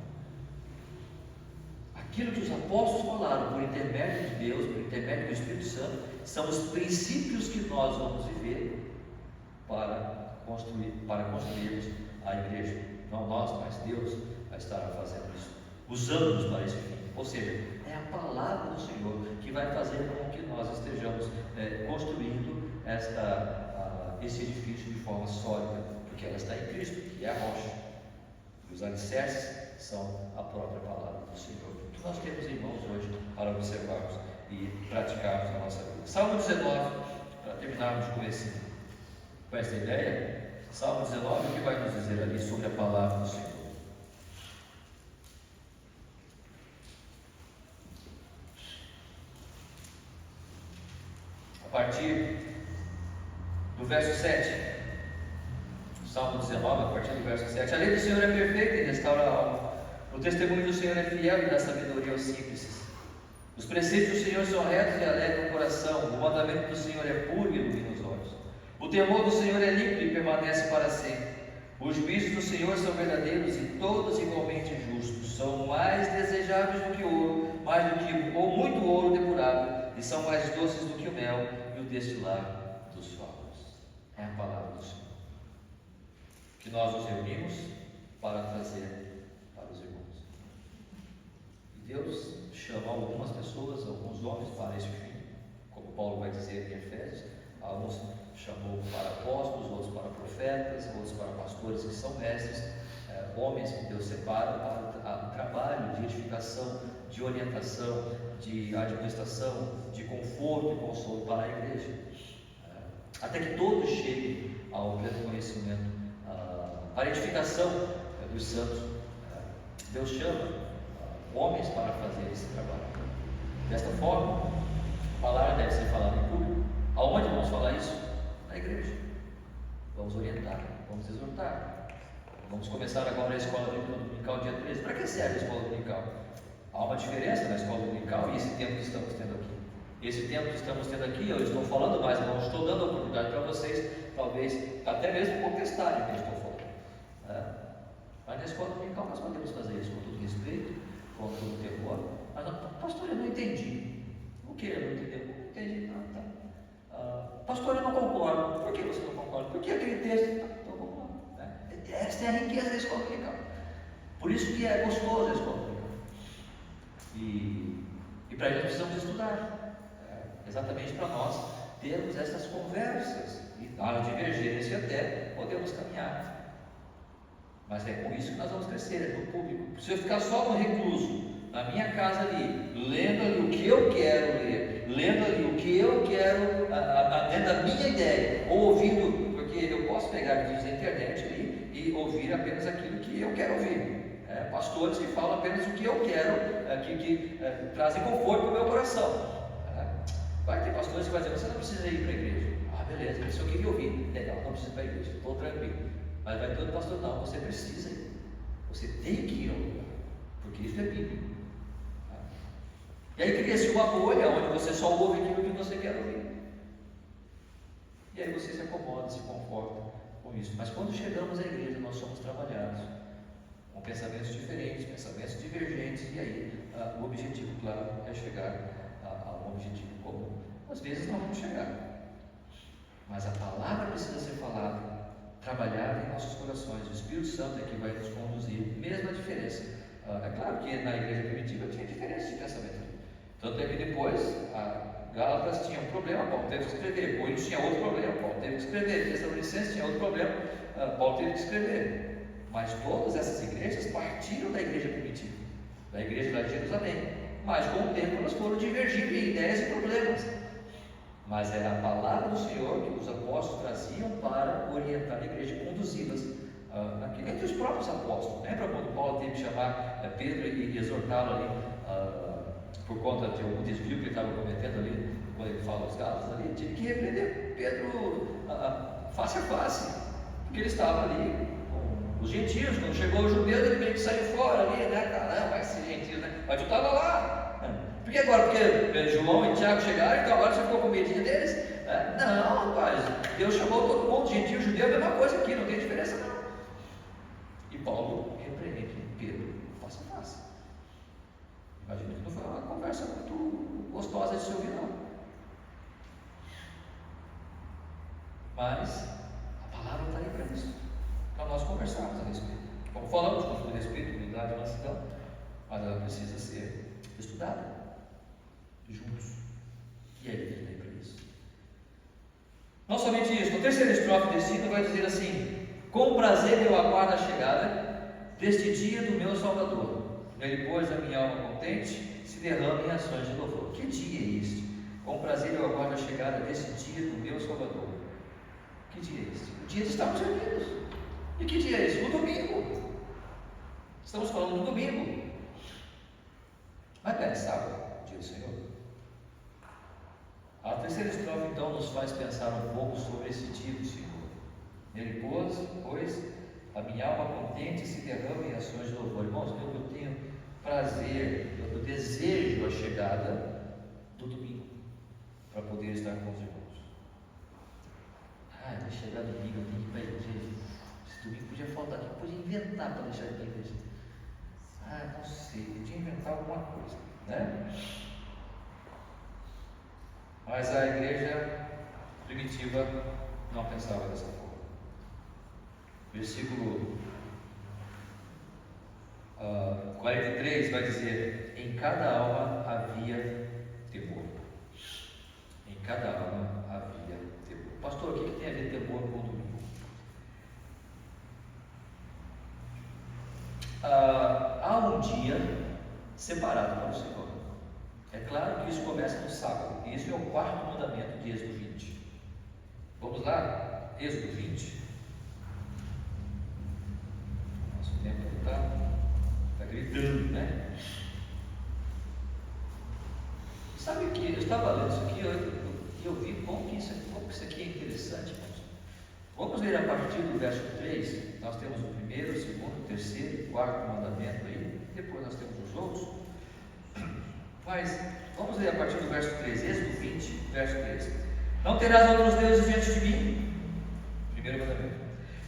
Aquilo que os apóstolos falaram por intermédio de Deus, por intermédio do Espírito Santo, são os princípios que nós vamos viver para construirmos a igreja. Não nós, mas Deus vai estar fazendo isso, usando-nos para esse fim. Ou seja, é a palavra do Senhor que vai fazer com que nós estejamos construindo esse edifício de forma sólida, porque ela está em Cristo, que é a rocha, e os alicerces são a própria palavra do Senhor. O que nós temos em mãos hoje para observarmos e praticarmos na nossa vida? Salmo 19, para terminarmos com essa ideia. Salmo 19, o que vai nos dizer ali sobre a palavra do Senhor? A partir do verso 7, Salmo 19, a partir do verso 7, a lei do Senhor é perfeita e restaura a alma, o testemunho do Senhor é fiel e dá sabedoria aos simples. Os preceitos do Senhor são retos e alegram o coração, o mandamento do Senhor é puro e ilumina os olhos. O temor do Senhor é límpido e permanece para sempre. Os juízos do Senhor são verdadeiros e todos igualmente justos. São mais desejáveis do que ouro, mais do que muito ouro depurado, e são mais doces do que o mel e o destilar dos favos. É a palavra do Senhor que nós nos reunimos para trazer para os irmãos. E Deus chama algumas pessoas, alguns homens para esse fim, como Paulo vai dizer em Efésios. Alguns chamou para apóstolos, outros para profetas, outros para pastores que são mestres, homens que Deus separa para o trabalho de edificação, de orientação, de administração, de conforto e consolo para a igreja, até que todos cheguem ao pleno conhecimento, para a edificação dos santos. Deus chama homens para fazer esse trabalho. Desta forma, a palavra deve ser falada em público. Aonde vamos falar isso? Na igreja. Vamos orientar, vamos exortar. Vamos começar agora a escola dominical dia 13. Para que serve a escola dominical? Há uma diferença na escola dominical e esse tempo que estamos tendo aqui. Esse tempo que estamos tendo aqui, eu estou falando mais, não estou dando a oportunidade para vocês, talvez até mesmo contestarem o que eu estou falando. Mas na escola dominical nós podemos fazer isso com todo respeito, com todo temor. Mas não, pastor, eu não entendi. O que eu não entendi? Não entendi. Pastor, eu não concordo. Por que você não concorda? Porque aquele texto. Então vamos lá. Esta é a riqueza da escola dominical. Por isso que é gostoso a escola dominical. E para isso precisamos estudar. Exatamente para nós termos essas conversas. E na divergência até podemos caminhar. Mas é com isso que nós vamos crescer, é no público. Se eu ficar só no recluso, na minha casa ali, lendo ali o que eu quero ler, lendo ali o que eu quero, dentro da minha ideia, ou ouvindo, porque eu posso pegar vídeos na internet ali e ouvir apenas aquilo que eu quero ouvir. Pastores que falam apenas o que eu quero, que trazem conforto para o meu coração. Vai ter pastores que vão dizer, você não precisa ir para a igreja. Beleza, isso aqui que eu ouvi, legal, não precisa ir para a igreja, estou tranquilo. Mas vai ter outro pastor, não, você precisa ir. Você tem que ir ao lugar, porque isso é bíblico. E aí cria-se uma bolha onde você só ouve aquilo que você quer ouvir. E aí você se acomoda, se conforta com isso. Mas quando chegamos à igreja, nós somos trabalhados com pensamentos diferentes, pensamentos divergentes, e aí o objetivo, claro, é chegar a um objetivo comum. Às vezes não vamos chegar, mas a palavra precisa ser falada, trabalhada em nossos corações. O Espírito Santo é que vai nos conduzir. Mesma diferença. É claro que na igreja primitiva tinha diferença de pensamento. Tanto é que depois Gálatas tinha um problema, Paulo teve que escrever. Coríntios tinha outro problema, Paulo teve que escrever. Tessalonicenses tinha outro problema, Paulo teve que escrever. Mas todas essas igrejas partiram da igreja primitiva, da igreja lá de Jerusalém. Mas com o tempo elas foram divergindo em ideias e problemas. Mas era a palavra do Senhor que os apóstolos traziam para orientar a igreja e conduzi-las entre os próprios apóstolos. Lembra quando Paulo teve que chamar Pedro e exortá-lo ali por conta de algum desvio que ele estava cometendo ali, quando ele fala aos Gálatas ali, tive que repreender Pedro face a face, porque ele estava ali com os gentios. Quando chegou os judeus, ele meio que saiu fora ali, né? Caramba, vai ser gentio, né? Mas eu estava lá. Por que agora? Porque João e Tiago chegaram, então agora você ficou com medinho deles? Não, rapaz, Deus chamou todo mundo, gentil, judeu, a mesma coisa aqui, não tem diferença não. E Paulo repreende Pedro face a face. Imagina que não foi uma conversa muito gostosa de se ouvir, não. Mas a palavra está aí para isso, para nós conversarmos a respeito. Como falamos com todo respeito, humildade e mansidão, mas ela precisa ser estudada juntos. E aí ele tem para isso. Não somente isso, no terceiro estrofe desse hino vai dizer assim: com prazer eu aguardo a chegada deste dia do meu Salvador. Nele, pois, a minha alma contente se derrama em ações de louvor. Que dia é este? Com prazer eu aguardo a chegada desse dia do meu Salvador. Que dia é este? O dia de estarmos reunidos. E que dia é esse? O domingo. Estamos falando do domingo. Mas é sábado, o dia do Senhor. A terceira estrofe então nos faz pensar um pouco sobre esse dia do Senhor. Nele, pois, a minha alma contente se derrama em ações de louvor. Irmãos, eu tenho prazer, eu desejo a chegada do domingo para poder estar com os irmãos. Vai chegar domingo, eu tenho que ir para a igreja. Esse domingo podia faltar aqui, podia inventar para deixar de ir para a igreja. Não sei, podia inventar alguma coisa, né? Mas a igreja primitiva não pensava dessa forma. Versículo 43 vai dizer: em cada alma havia temor. Em cada alma havia temor. Pastor, o que tem a ver temor com o domingo? Há um dia separado para o Senhor. É claro que isso começa no sábado. E isso é o quarto mandamento de Êxodo 20. Vamos lá? Êxodo 20. Nosso tempo está gritando, né? Sabe o que? Eu estava lendo isso aqui e eu vi como que isso aqui é interessante, irmãos. Vamos ler a partir do verso 3. Nós temos o primeiro, o segundo, o terceiro, o quarto mandamento aí. Depois nós temos os outros. Mas vamos ler a partir do verso 3, Êxodo 20, verso 3. Não terás outros deuses diante de mim. Primeiro mandamento.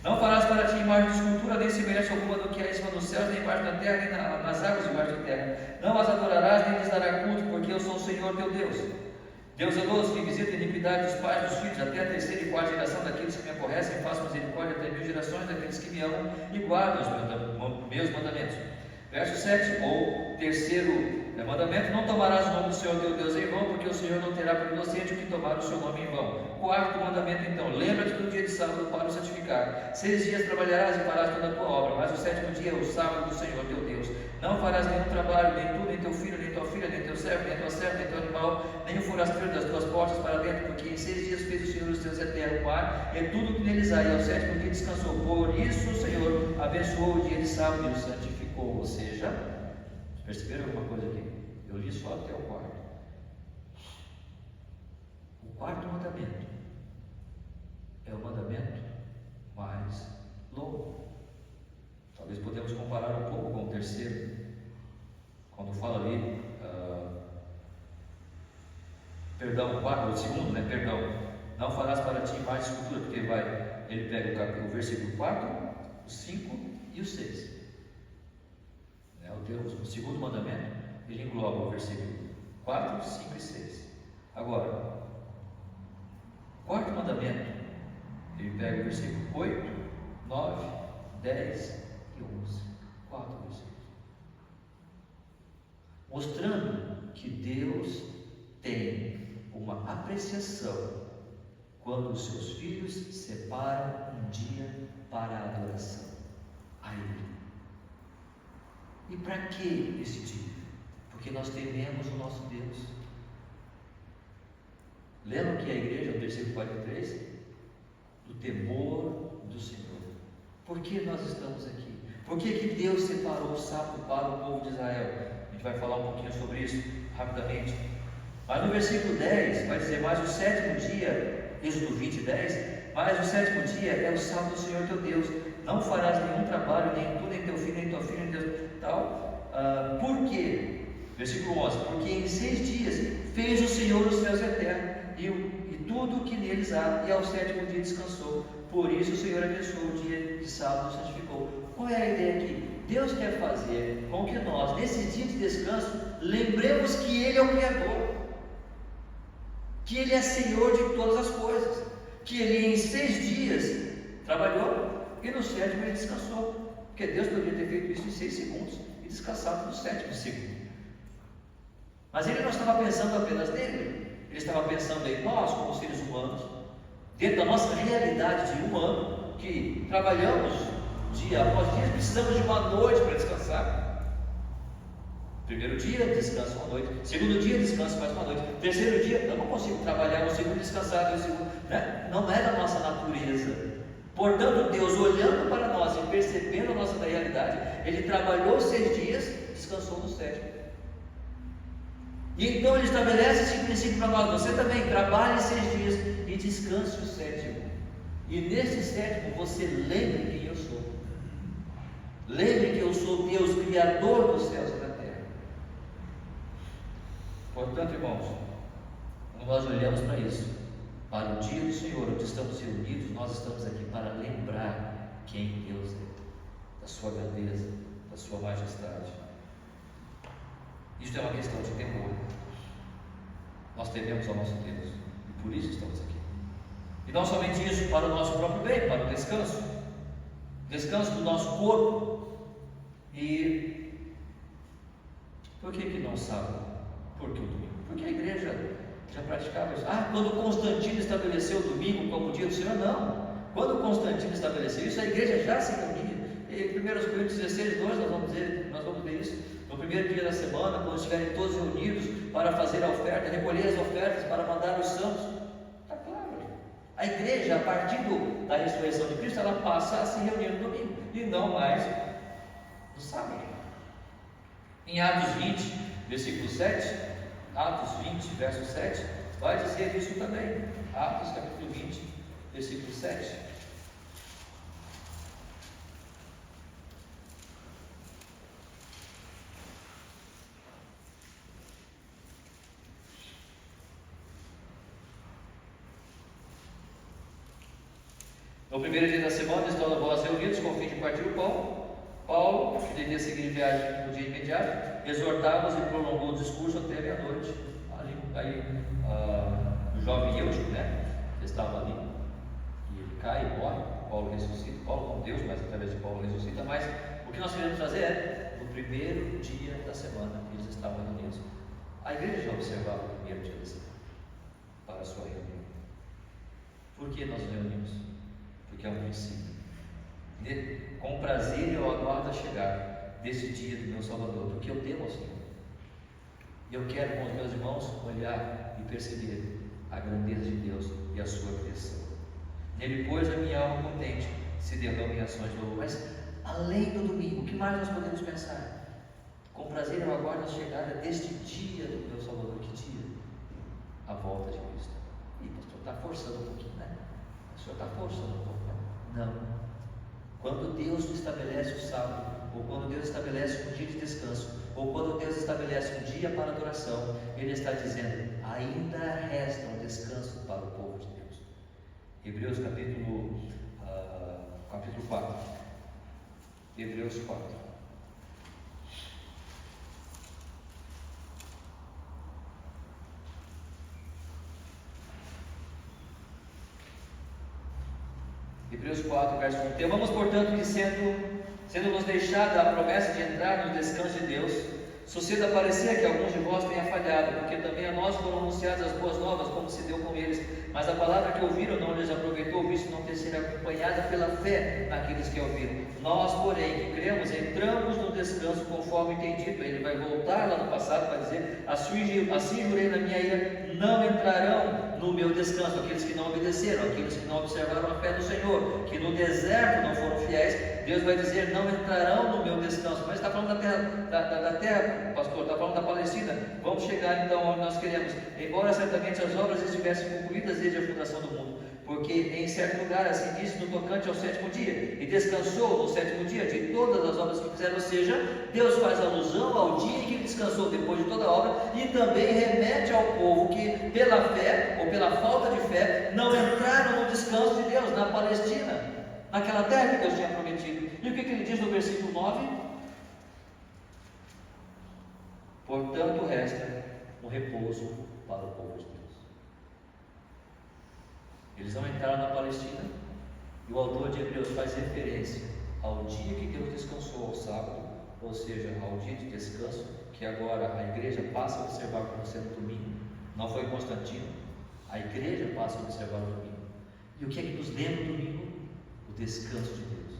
Não farás para ti imagem de escultura, nem semelhança alguma do que há em cima dos céus, nem embaixo da terra, nem nas águas debaixo da terra. Não as adorarás, nem lhes darás culto, porque eu sou o Senhor teu Deus. Deus zeloso, que visita a iniquidade dos pais dos filhos, até a terceira e quarta geração daqueles que me aborrecem, faço misericórdia até 1000 gerações daqueles que me amam e guardam os meus mandamentos. Verso 7, ou terceiro mandamento: não tomarás o nome do Senhor teu Deus em vão, porque o Senhor não terá por inocente o que tomar o seu nome em vão. Quarto mandamento então: lembra-te do dia de sábado para o santificar. 6 dias trabalharás e farás toda a tua obra, mas o sétimo dia é o sábado do Senhor teu Deus. Não farás nenhum trabalho, nem tu, nem teu filho, nem tua filha, nem teu servo, nem tua serva, nem teu animal, nem o forasteiro das tuas portas para dentro, porque em 6 dias fez o Senhor os céus e a terra, o mar e tudo o que neles há, e ao sétimo dia descansou. Por isso o Senhor abençoou o dia de sábado e o santificou. Ou seja, perceberam alguma coisa aqui? Eu li só até o quarto. O quarto mandamento é o mandamento mais longo. Talvez podemos comparar um pouco com o terceiro, quando fala ali, o segundo, né? Perdão, não farás para ti imagem de escultura, porque ele pega o versículo 4, o 5 e o 6. O segundo mandamento, ele engloba o versículo 4, 5 e 6. Agora, Quarto mandamento, ele pega o versículo 8, 9, 10 e 11. 4 versículos. Mostrando que Deus tem uma apreciação quando os seus filhos separam um dia para a adoração a Ele. E para que esse dia? Porque nós tememos o nosso Deus. Lembram que a igreja, no versículo 43, do temor do Senhor. Por que nós estamos aqui? Por que Deus separou o sábado para o povo de Israel? A gente vai falar um pouquinho sobre isso rapidamente. Mas no versículo 10 vai dizer: mas o sétimo dia, Êxodo 20, 10, mas o sétimo dia é o sábado do Senhor teu Deus. Não farás nenhum trabalho, nem tu, nem teu filho, nem tua filha, nem Deus, tal. Por quê? Versículo 11: porque em 6 dias fez o Senhor os céus e a terra, e tudo o que neles há, e ao sétimo dia descansou. Por isso o Senhor abençoou o dia de sábado e santificou. Qual é a ideia aqui? Deus quer fazer com que nós, nesse dia de descanso, lembremos que Ele é o Criador, que Ele é Senhor de todas as coisas, que Ele em 6 dias trabalhou e no sétimo Ele descansou, porque Deus poderia ter feito isso em 6 segundos e descansado no sétimo segundo. Mas Ele não estava pensando apenas nele, Ele estava pensando em nós como seres humanos, dentro da nossa realidade de humano, que trabalhamos dia após dia, precisamos de uma noite para descansar. Primeiro dia, descanso uma noite. Segundo dia, descanso mais uma noite. Terceiro dia, eu não consigo trabalhar um segundo, descansar dois segundos, né? Não é da nossa natureza. Portanto, Deus, olhando para nós e percebendo a nossa realidade, Ele trabalhou 6 dias, descansou no sétimo. E então Ele estabelece esse princípio para nós: você também trabalhe 6 dias e descanse o sétimo. E nesse sétimo você lembre quem eu sou. Lembre que eu sou Deus, Criador dos céus e da terra. Portanto, irmãos, quando nós olhamos para isso, para o dia do Senhor, onde estamos reunidos, nós estamos aqui para lembrar quem Deus é, da sua grandeza, da sua majestade. Isto é uma questão de temor. Nós tememos ao nosso Deus e por isso estamos aqui. E não somente isso, para o nosso próprio bem, para o descanso do nosso corpo. E por que não sábado? Por que o domingo? Porque a igreja já praticava isso. Quando Constantino estabeleceu o domingo como dia do Senhor, não. Quando Constantino estabeleceu isso, a igreja já se reunia. Em 1 Coríntios 16, 2, nós vamos ver isso. No primeiro dia da semana, quando estiverem todos reunidos para fazer a oferta, recolher as ofertas para mandar os santos. Está claro. A igreja, a partir da ressurreição de Cristo, ela passa a se reunir no domingo e não mais no sábado. Em Atos 20, versículo 7, Atos 20, verso 7, vai dizer isso também. Atos capítulo 20, versículo 7. No primeiro dia da semana, estando vós reunidos com o fim de partir o pão, Paulo, que devia seguir viagem no dia imediato, exortava-os e prolongou o discurso até meia-noite. O jovem Eutico, estava ali, e ele cai e morre. Paulo ressuscita. Paulo não Deus, mas através de Paulo ressuscita. Mas o que nós queremos fazer é, no primeiro dia da semana, eles estavam reunidos. A igreja já observava o primeiro dia da semana para a sua reunião. Por que nós reunimos? Porque é um princípio. Com prazer eu aguardo a chegar desse dia do meu Salvador, porque eu temo ao Senhor. E eu quero, com os meus irmãos, olhar e perceber a grandeza de Deus e a sua criação. Nele, pois, a minha alma contente se derrama em ações de louvor. Mas, além do domingo, o que mais nós podemos pensar? Com prazer eu aguardo a chegada deste dia do meu Salvador. Que dia? A volta de Cristo. E o pastor está forçando um pouquinho, né? O senhor está forçando um pouco, né? Não. Quando Deus estabelece o sábado, ou quando Deus estabelece um dia de descanso, ou quando Deus estabelece um dia para adoração, Ele está dizendo: ainda resta um descanso para o povo de Deus. Hebreus capítulo 4. Hebreus 4. Hebreus 4, verso 1. Temamos, portanto, que sendo-nos deixada a promessa de entrar no descanso de Deus, suceda parecer que alguns de vós tenha falhado, porque também a nós foram anunciadas as boas novas, como se deu com eles, mas a palavra que ouviram não lhes aproveitou, visto não ter sido acompanhada pela fé naqueles que ouviram. Nós, porém, que cremos, entramos no descanso, conforme tem dito. Ele vai voltar lá no passado para dizer: assim jurei na minha ira, não entrarão no meu descanso aqueles que não obedeceram, aqueles que não observaram a fé do Senhor, que no deserto não foram fiéis. Deus vai dizer: não entrarão no meu descanso. Mas está falando da terra, pastor, está falando da Palestina. Vamos chegar então onde nós queremos. Embora certamente as obras estivessem concluídas desde a fundação do mundo, porque em certo lugar assim disse no tocante ao sétimo dia, e descansou no sétimo dia de todas as obras que fizeram. Ou seja, Deus faz alusão ao dia em que ele descansou depois de toda a obra, e também remete ao povo que pela fé, ou pela falta de fé, não entraram no descanso de Deus na Palestina, naquela terra que Deus tinha prometido. E o que ele diz no versículo 9? Portanto resta um repouso para o povo de Deus. Eles não entraram na Palestina, e o autor de Hebreus faz referência ao dia que Deus descansou, ao sábado, ou seja, ao dia de descanso, que agora a igreja passa a observar como sendo domingo. Não foi Constantino, a igreja passa a observar o domingo. E o que é que nos lembra o domingo? O descanso de Deus.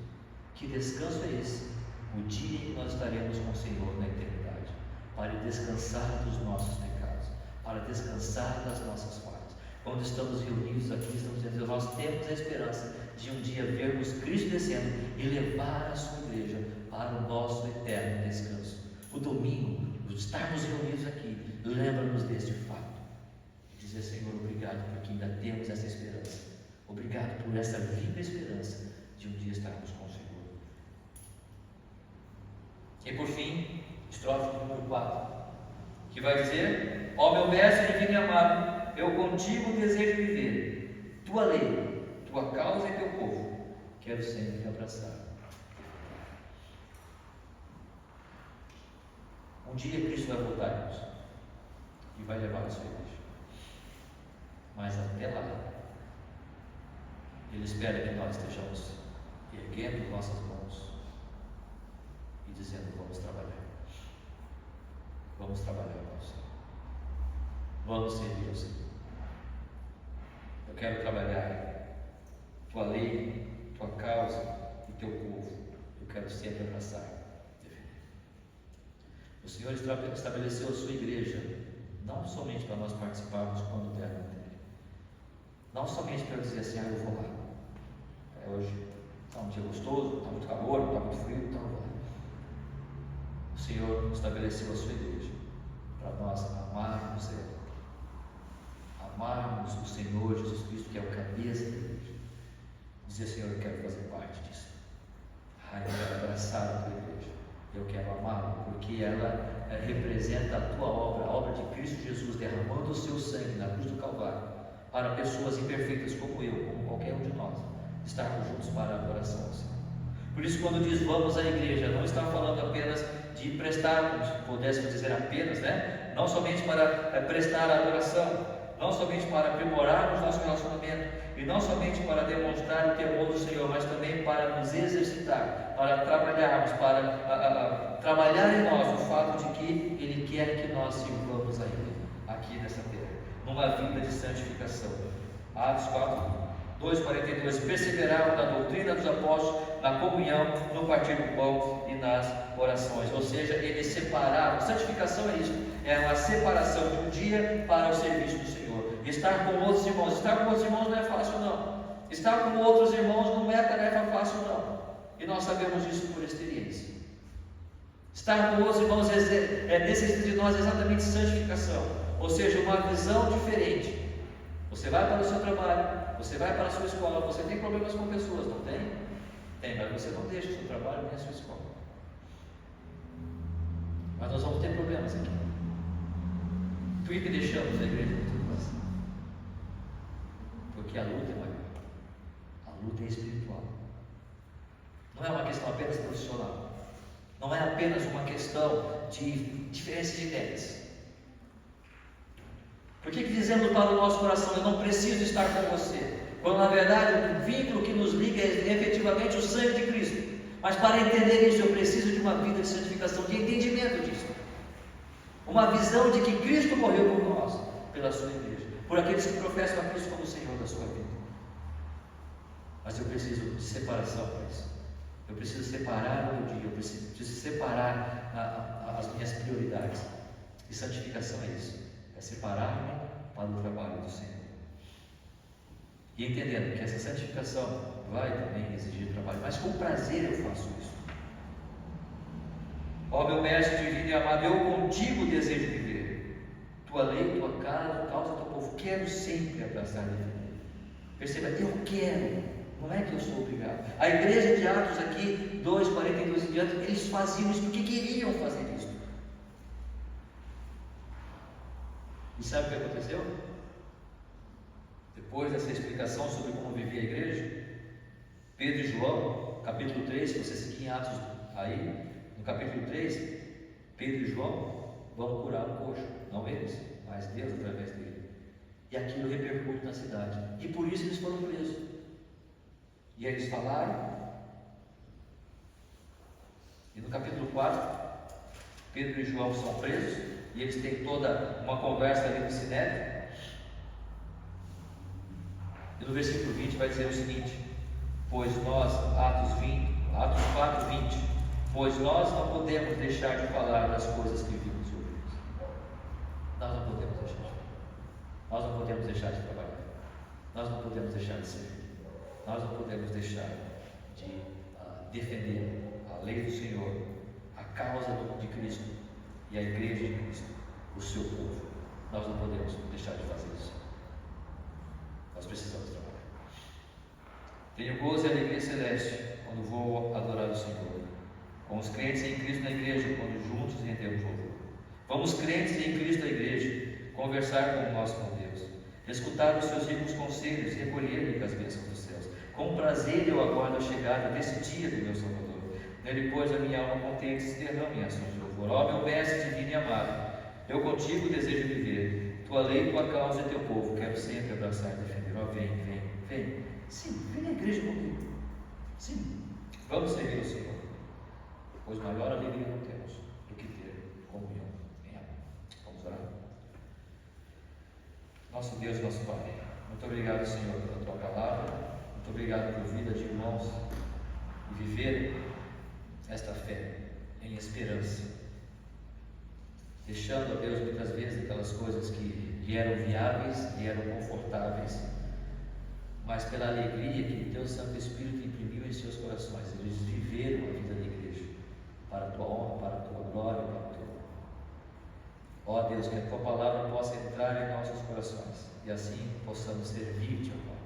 Que descanso é esse? O dia em que nós estaremos com o Senhor na eternidade, para descansar dos nossos pecados, para descansar das nossas falhas. Quando estamos reunidos aqui, estamos dizendo: nós temos a esperança de um dia vermos Cristo descendo e levar a sua igreja para o nosso eterno descanso. O domingo, estarmos reunidos aqui, lembra-nos deste fato. Dizer: Senhor, obrigado porque ainda temos essa esperança. Obrigado por essa viva esperança de um dia estarmos com o Senhor. E por fim, estrofe número 4, que vai dizer: ó meu mestre divino e amado, eu contigo desejo viver, tua lei, tua causa e teu povo, quero sempre te abraçar. Um dia Cristo vai voltar, irmãos, e vai levar a sua igreja. Mas até lá, Ele espera que nós estejamos erguendo nossas mãos e dizendo: vamos trabalhar. Vamos trabalhar para o Senhor. Vamos servir ao Senhor. Eu quero trabalhar tua lei, tua causa e teu povo. Eu quero sempre abraçar. O Senhor estabeleceu a sua igreja não somente para nós participarmos quando der na terra, não somente para dizer assim: eu vou lá. Hoje está um dia gostoso, está muito calor, está muito frio, então vou lá. O Senhor estabeleceu a sua igreja para nós amarmos ela, amarmos o Senhor Jesus Cristo, que é o cabeça da igreja. Dizer: Senhor, eu quero fazer parte disso. Eu quero abraçar a tua igreja. Eu quero amá-la, porque ela representa a tua obra, a obra de Cristo Jesus, derramando o seu sangue na cruz do Calvário, para pessoas imperfeitas como eu, como qualquer um de nós, estarmos juntos para a adoração ao Senhor. Por isso, quando diz vamos à igreja, não está falando apenas de prestarmos, pudéssemos dizer apenas, não somente para prestar a adoração, não somente para aprimorarmos nosso relacionamento, e não somente para demonstrar o temor do Senhor, mas também para nos exercitar, para trabalharmos, para trabalhar em nós o fato de que Ele quer que nós sirvamos a Ele, aqui nessa terra, numa vida de santificação. Atos 2:42, perseveravam na doutrina dos apóstolos, na comunhão, no partir do pão e nas orações. Ou seja, eles separavam. Santificação é isso, é uma separação de um dia para o serviço do Senhor. Estar com outros irmãos, estar com outros irmãos não é fácil não. Estar com outros irmãos não é tarefa fácil não. E nós sabemos disso por experiência. Estar com outros irmãos necessita de nós exatamente santificação, ou seja, uma visão diferente. Você vai para o seu trabalho, você vai para a sua escola, você tem problemas com pessoas, não tem? Tem, mas você não deixa o seu trabalho nem a sua escola. Mas nós vamos ter problemas aqui. Por que deixamos a igreja de tudo assim? Porque a luta é maior. A luta é espiritual. Não é uma questão apenas profissional. Não é apenas uma questão de diferença de ideias. Por que dizemos para o nosso coração: eu não preciso estar com você? quando na verdade o vínculo que nos liga é efetivamente o sangue de Cristo. Mas para entender isso eu preciso de uma vida de santificação, de entendimento disso. Uma visão de que Cristo morreu por nós, pela sua igreja, por aqueles que professam a Cristo como o Senhor da sua vida. Mas eu preciso de separação para isso. Eu preciso separar o meu dia, eu preciso separar as minhas prioridades. E santificação é isso, é separar-me para o trabalho do Senhor. E entendendo que essa santificação vai também exigir trabalho, mas com prazer eu faço isso. Ó meu mestre divino e amado, eu contigo desejo viver. Tua lei, tua causa, teu povo, quero sempre abraçar e defender. Perceba, eu quero, não é que eu sou obrigado. A igreja de Atos aqui, 2:42 em diante, eles faziam isso porque queriam fazer isso. E sabe o que aconteceu? Depois dessa explicação sobre como vivia a igreja, Pedro e João, capítulo 3, se você seguir em Atos aí, no capítulo 3, Pedro e João vão curar um coxo, não eles, mas Deus através dele. E aquilo repercute na cidade, e por isso eles foram presos. E aí eles falaram, e no capítulo 4, Pedro e João são presos, e eles têm toda uma conversa ali no Sinédrio. E no versículo 20 vai dizer o seguinte: pois nós, Atos 4:20, pois nós não podemos deixar de falar das coisas que vimos e ouvimos. Nós não podemos deixar de falar. Nós não podemos deixar de trabalhar. Nós não podemos deixar de servir. Nós não podemos deixar de defender a lei do Senhor, a causa de Cristo e a igreja de Cristo, o seu povo. Nós não podemos deixar de fazer isso. Nós precisamos trabalhar. Tenho gozo e alegria celeste quando vou adorar o Senhor, com os crentes em Cristo na igreja, quando juntos rendemos louvor. Vamos, crentes em Cristo na igreja, conversar com o nosso Deus, escutar os seus ricos conselhos e recolher-lhe as bênçãos dos céus. Com prazer eu aguardo a chegada desse dia do meu Salvador. Nele, pois, a minha alma contente se derrama em ações de louvor. Ó meu mestre divino e amado, eu contigo desejo viver. Tua lei, tua causa e teu povo quero sempre abraçar e defender. Ó, vem. Sim, vem à igreja comigo. Sim, vamos servir o Senhor, pois maior alegria não temos do que ter comunhão em amor. Vamos orar? Nosso Deus, nosso Pai, muito obrigado, Senhor, pela tua palavra, muito obrigado por vida de irmãos e viver esta fé em esperança, deixando, ó Deus, muitas vezes aquelas coisas que eram viáveis e eram confortáveis, mas pela alegria que o Teu Santo Espírito imprimiu em seus corações, eles viveram a vida da igreja, para a Tua honra, para a Tua glória, para o Teu nome. Ó Deus, que a Tua palavra possa entrar em nossos corações, e assim possamos servir-te, ó Pai.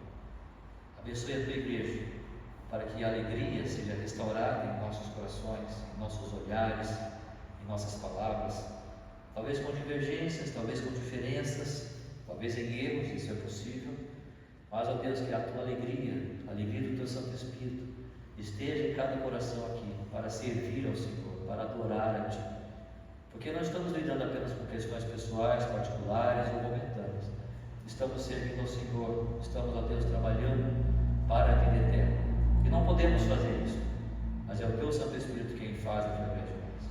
Abençoe a Tua igreja, para que a alegria seja restaurada em nossos corações, em nossos olhares, em nossas palavras, talvez com divergências, talvez com diferenças, talvez em erros, isso é possível. Mas, ó Deus, que a Tua alegria, a alegria do Teu Santo Espírito, esteja em cada coração aqui, para servir ao Senhor, para adorar a Ti. Porque não estamos lidando apenas com questões pessoais, particulares ou momentâneas. Estamos servindo ao Senhor, estamos, ó Deus, trabalhando para a vida eterna. E não podemos fazer isso, mas é o Teu Santo Espírito quem faz através de nós.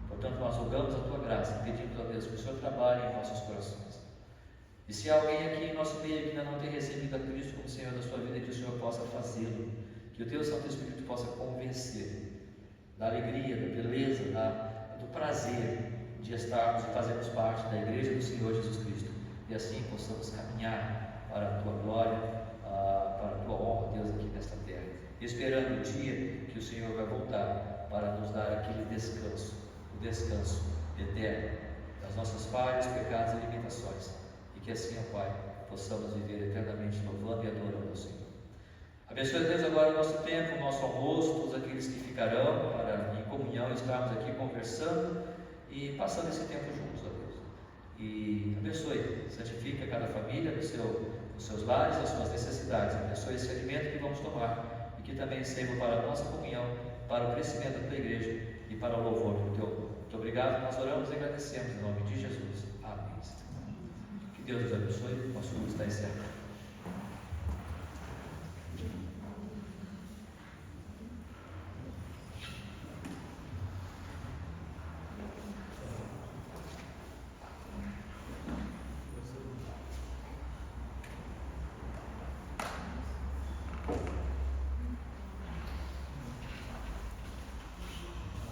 Portanto, nós rogamos a Tua graça, pedimos a Deus que o Senhor trabalhe em nossos corações. E se há alguém aqui em nosso meio que ainda não tem recebido a Cristo como Senhor da sua vida, que o Senhor possa fazê-lo, que o Teu Santo Espírito possa convencer da alegria, da beleza, do prazer de estarmos e fazermos parte da igreja do Senhor Jesus Cristo, e assim possamos caminhar para a Tua glória, para a Tua honra, Deus, aqui nesta terra, esperando o dia que o Senhor vai voltar para nos dar aquele descanso, o descanso eterno das nossas falhas, pecados e limitações. Que assim, ó Pai, possamos viver eternamente louvando e adorando ao Senhor. Abençoe, Deus, agora o nosso tempo, o nosso almoço, todos aqueles que ficarão para em comunhão estarmos aqui conversando e passando esse tempo juntos, ó Deus. E abençoe, santifique a cada família nos seus lares, as suas necessidades. Abençoe esse alimento que vamos tomar e que também sirva para a nossa comunhão, para o crescimento da Tua igreja e para o louvor do Teu nome. Muito obrigado, nós oramos e agradecemos em nome de Jesus. Amém. Que Deus nos abençoe, nosso culto está encerrado.